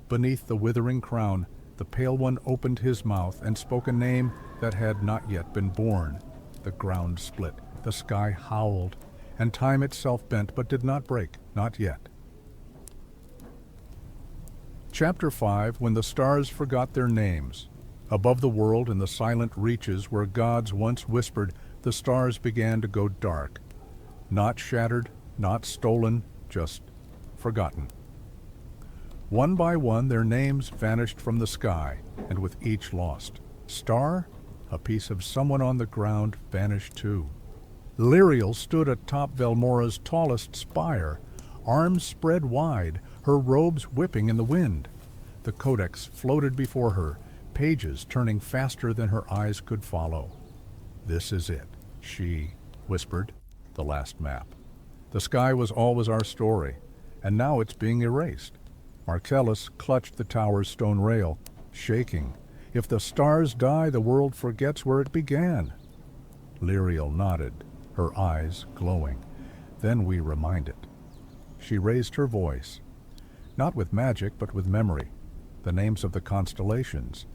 beneath the withering crown, the Pale One opened his mouth and spoke a name that had not yet been born. The ground split, the sky howled, and time itself bent but did not break, not yet. Chapter 5. When the stars forgot their names. Above the world, in the silent reaches where gods once whispered, the stars began to go dark. Not shattered, not stolen, just forgotten. One by one their names vanished from the sky, and with each lost star, a piece of someone on the ground vanished too. Lyriel stood atop Velmora's tallest spire, arms spread wide, her robes whipping in the wind. The codex floated before her, pages turning faster than her eyes could follow. "This is it," she whispered, "the last map. The sky was always our story, and now it's being erased." Marcellus clutched the tower's stone rail, shaking. "If the stars die, the world forgets where it began." Lyriel nodded, her eyes glowing. "Then we remind it." She raised her voice, not with magic, but with memory. The names of the constellations,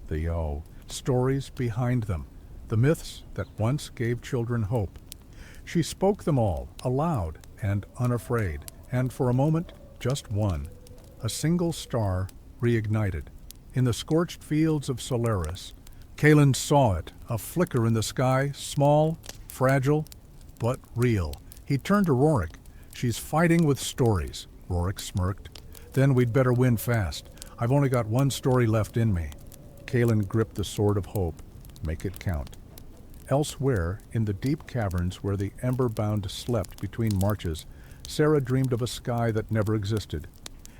the stories behind them, the myths that once gave children hope. She spoke them all, aloud and unafraid, and for a moment, just one, a single star reignited. In the scorched fields of Solaris, Kaelin saw it, a flicker in the sky, small, fragile, but real. He turned to Rorik. She's fighting with stories, Rorik smirked. Then we'd better win fast. I've only got one story left in me. Kaelin gripped the sword of hope. Make it count. Elsewhere, in the deep caverns where the ember-bound slept between marches, Sarah dreamed of a sky that never existed,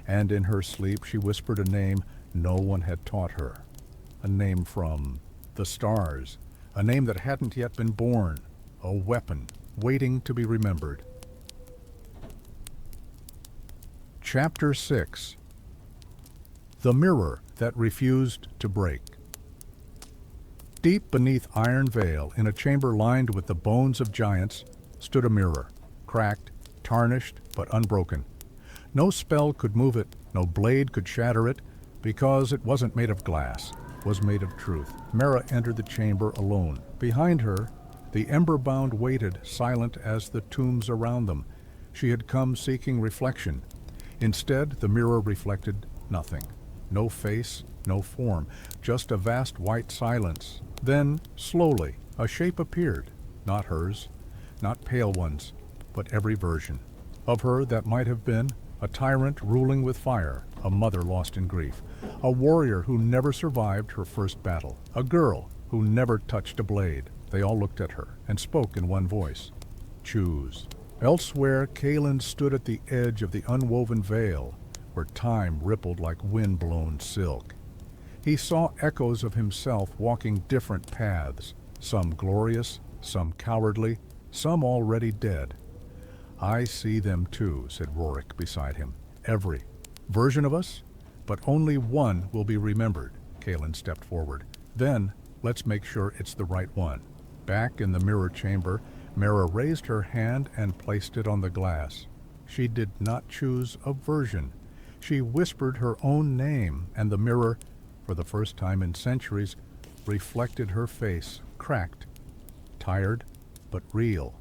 and in her sleep she whispered a name no one had taught her. A name from the stars, a name that hadn't yet been born, a weapon waiting to be remembered. Chapter 6. The Mirror That Refused to Break. Deep beneath Iron Vale, in a chamber lined with the bones of giants, stood a mirror, cracked, tarnished, but unbroken. No spell could move it, no blade could shatter it, because it wasn't made of glass, was made of truth. Mara entered the chamber alone. Behind her, the ember-bound waited, silent as the tombs around them. She had come seeking reflection. Instead, the mirror reflected nothing. No face, no form, just a vast white silence. Then, slowly, a shape appeared. Not hers, not pale one's, but every version. Of her that might have been a tyrant ruling with fire, a mother lost in grief, a warrior who never survived her first battle, a girl who never touched a blade. They all looked at her and spoke in one voice. Choose. Elsewhere, Kaelin stood at the edge of the unwoven veil, where time rippled like wind-blown silk. He saw echoes of himself walking different paths, some glorious, some cowardly, some already dead. I see them too, said Rorik beside him. Every version of us, but only one will be remembered. Kaelin stepped forward. Then, let's make sure it's the right one. Back in the mirror chamber, Mara raised her hand and placed it on the glass. She did not choose a version. She whispered her own name, and the mirror, for the first time in centuries, reflected her face, cracked, tired, but real.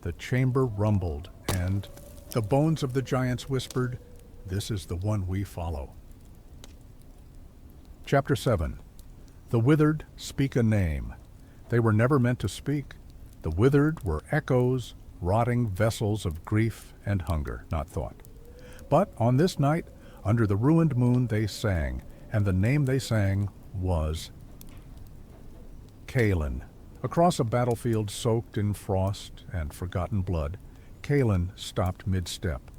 The chamber rumbled, and the bones of the giants whispered, "This is the one we follow." Chapter 7. The withered speak a name. They were never meant to speak. The withered were echoes, rotting vessels of grief and hunger, not thought. But on this night, under the ruined moon, they sang, and the name they sang was Kaelin. Across a battlefield soaked in frost and forgotten blood, Kaelin stopped mid-step.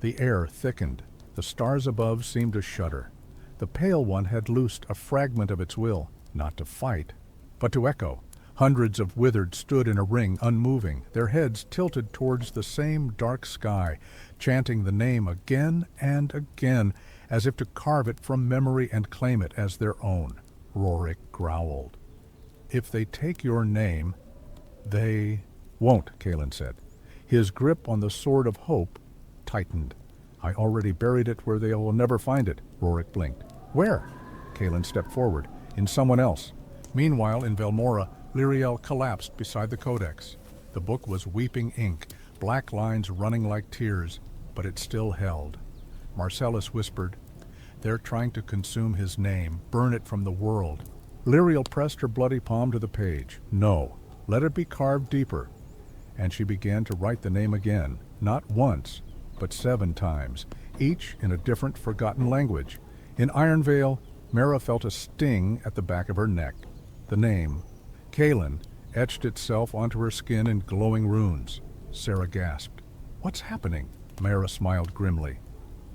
The air thickened. The stars above seemed to shudder. The Pale One had loosed a fragment of its will, not to fight, but to echo. Hundreds of withered stood in a ring, unmoving, their heads tilted towards the same dark sky, chanting the name again and again, as if to carve it from memory and claim it as their own. Rorik growled. If they take your name, they won't, Kaelin said. His grip on the sword of hope tightened. I already buried it where they will never find it, Rorik blinked. Where? Kaelin stepped forward. In someone else. Meanwhile, in Velmora, Lyriel collapsed beside the codex. The book was weeping ink, black lines running like tears, but it still held. Marcellus whispered, "They're trying to consume his name, burn it from the world." Lyriel pressed her bloody palm to the page. "No, let it be carved deeper." And she began to write the name again, not once, but 7 times, each in a different forgotten language. In Ironvale, Mara felt a sting at the back of her neck. The name, Kaelin, etched itself onto her skin in glowing runes. Sarah gasped. "What's happening?" Mara smiled grimly.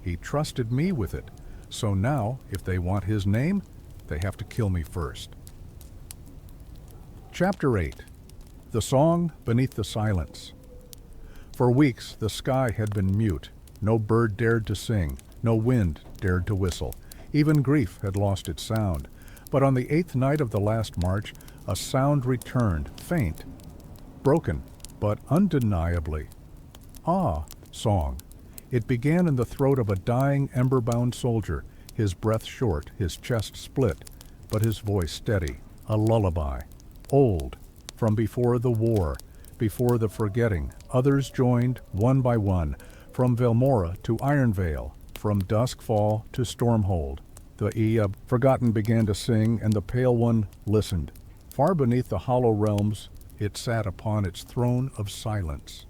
"He trusted me with it, so now, if they want his name, they have to kill me first." Chapter 8. The Song Beneath the Silence. For weeks the sky had been mute. No bird dared to sing, no wind dared to whistle. Even grief had lost its sound. But on the 8th night of the last march, a sound returned, faint, broken, but undeniably. Song. It began in the throat of a dying, ember-bound soldier, his breath short, his chest split, but his voice steady, a lullaby. Old, from before the war, before the forgetting, others joined, one by one, from Velmora to Ironvale, from Duskfall to Stormhold. The Forgotten began to sing, and the Pale One listened. Far beneath the hollow realms, it sat upon its throne of silence.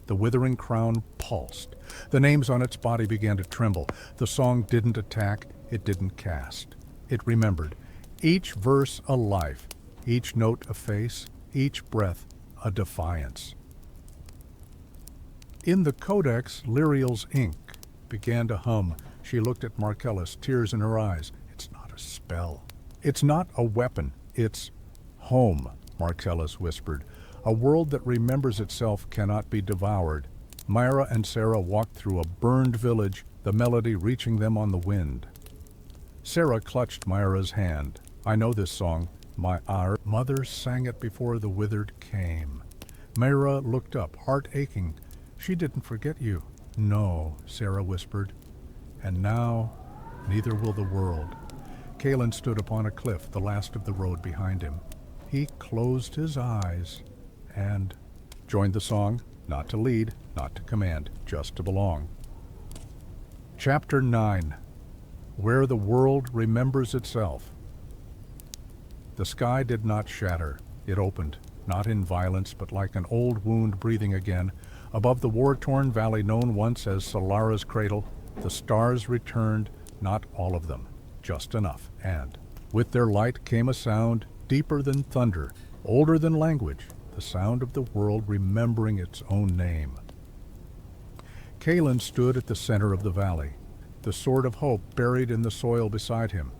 The The withering crown pulsed. The names on its body began to tremble. The song didn't attack, it didn't cast. It remembered. Each verse a life, each note a face, each breath a defiance. In the codex, Lyriel's ink began to hum. She looked at Marcellus, tears in her eyes. It's not a spell. It's not a weapon. It's home, Marcellus whispered. A world that remembers itself cannot be devoured. Myra and Sarah walked through a burned village, the melody reaching them on the wind. Sarah clutched Myra's hand. I know this song. Our mother sang it before the withered came. Myra looked up, heart aching. She didn't forget you. No, Sarah whispered. And now, neither will the world. Calin stood upon a cliff, the last of the road behind him. He closed his eyes and joined the song, not to lead, not to command, just to belong. Chapter 9. Where the World Remembers Itself. The sky did not shatter. It opened, not in violence, but like an old wound breathing again. Above the war-torn valley known once as Solara's cradle, the stars returned, not all of them, just enough, and with their light came a sound deeper than thunder, older than language, the sound of the world remembering its own name. Calin stood at the center of the valley, the sword of hope buried in the soil beside him.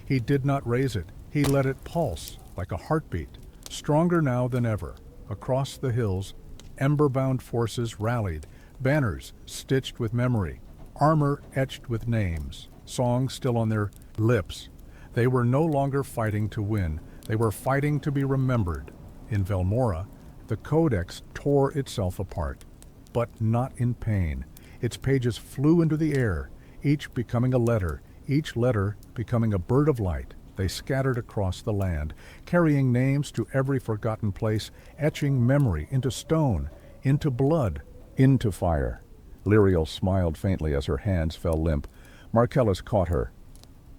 He did not raise it. He let it pulse like a heartbeat, stronger now than ever. Across the hills, ember-bound forces rallied, banners stitched with memory, armor etched with names, songs still on their lips. They were no longer fighting to win. They were fighting to be remembered. In Velmora, the codex tore itself apart, but not in pain. Its pages flew into the air, each becoming a letter, each letter becoming a bird of light. They scattered across the land, carrying names to every forgotten place, etching memory into stone, into blood, into fire. Lyriel smiled faintly as her hands fell limp. Marcellus caught her.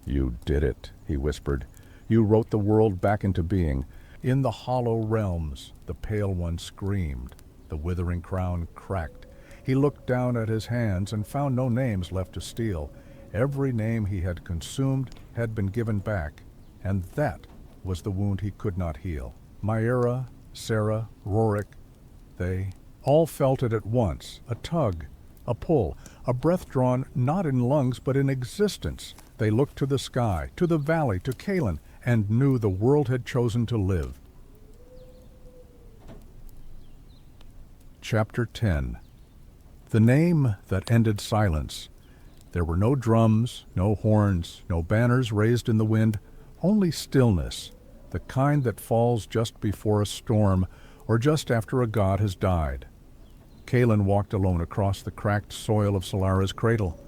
"You did it," he whispered. "You wrote the world back into being. In the hollow realms, the Pale One screamed. The withering crown cracked. He looked down at his hands and found no names left to steal. Every name he had consumed had been given back, and that was the wound he could not heal. Myra, Sarah, Rorik, they all felt it at once, a tug, a pull, a breath drawn not in lungs but in existence. They looked to the sky, to the valley, to Calin, and knew the world had chosen to live. Chapter 10. The name that ended silence. There were no drums, no horns, no banners raised in the wind, only stillness, the kind that falls just before a storm or just after a god has died. Calin walked alone across the cracked soil of Solara's cradle.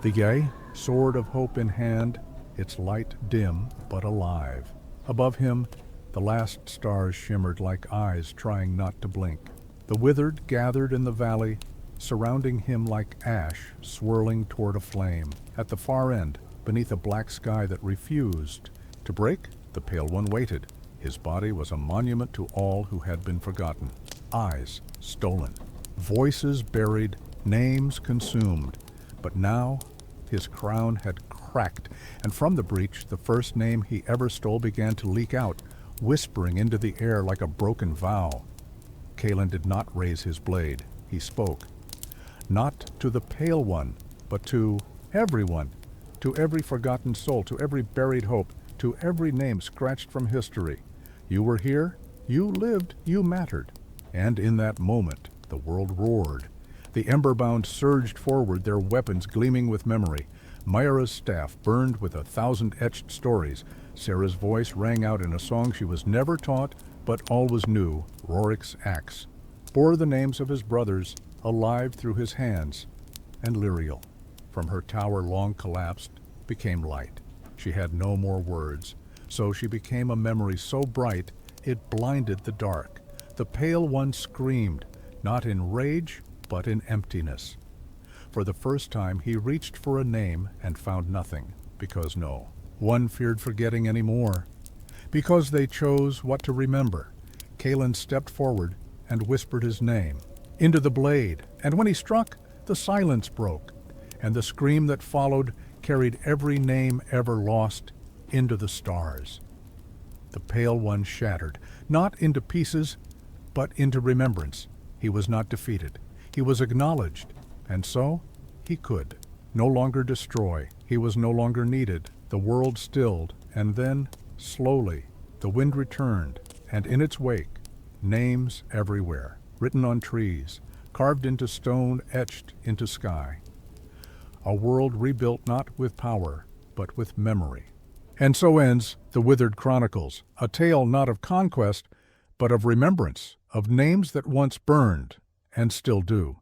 The Yea, sword of hope in hand, its light dim but alive. Above him, the last stars shimmered like eyes trying not to blink. The withered gathered in the valley, surrounding him like ash swirling toward a flame. At the far end, beneath a black sky that refused to break, the Pale One waited. His body was a monument to all who had been forgotten. Eyes stolen, voices buried, names consumed. But now his crown had cracked, and from the breach the first name he ever stole began to leak out, whispering into the air like a broken vow. Calin did not raise his blade. He spoke. Not to the Pale One, but to everyone, to every forgotten soul, to every buried hope, to every name scratched from history. You were here, you lived, you mattered. And in that moment, the world roared. The ember-bound surged forward, their weapons gleaming with memory. Myra's staff burned with 1,000 etched stories. Sarah's voice rang out in a song she was never taught, but always knew. Rorik's axe bore the names of his brothers, alive through his hands. And Lyriel, from her tower long collapsed, became light. She had no more words, so she became a memory so bright it blinded the dark. The Pale One screamed, not in rage, but in emptiness. For the first time he reached for a name and found nothing, because no one feared forgetting any more. Because they chose what to remember, Calin stepped forward and whispered his name. into the blade, and when he struck, the silence broke, and the scream that followed carried every name ever lost into the stars. The Pale One shattered, not into pieces, but into remembrance. He was not defeated. He was acknowledged, and so he could no longer destroy. He was no longer needed. The world stilled, and then, slowly, the wind returned, and in its wake, names everywhere, written on trees, carved into stone, etched into sky. A world rebuilt not with power, but with memory. And so ends the Withered Chronicles, a tale not of conquest, but of remembrance, of names that once burned and still do.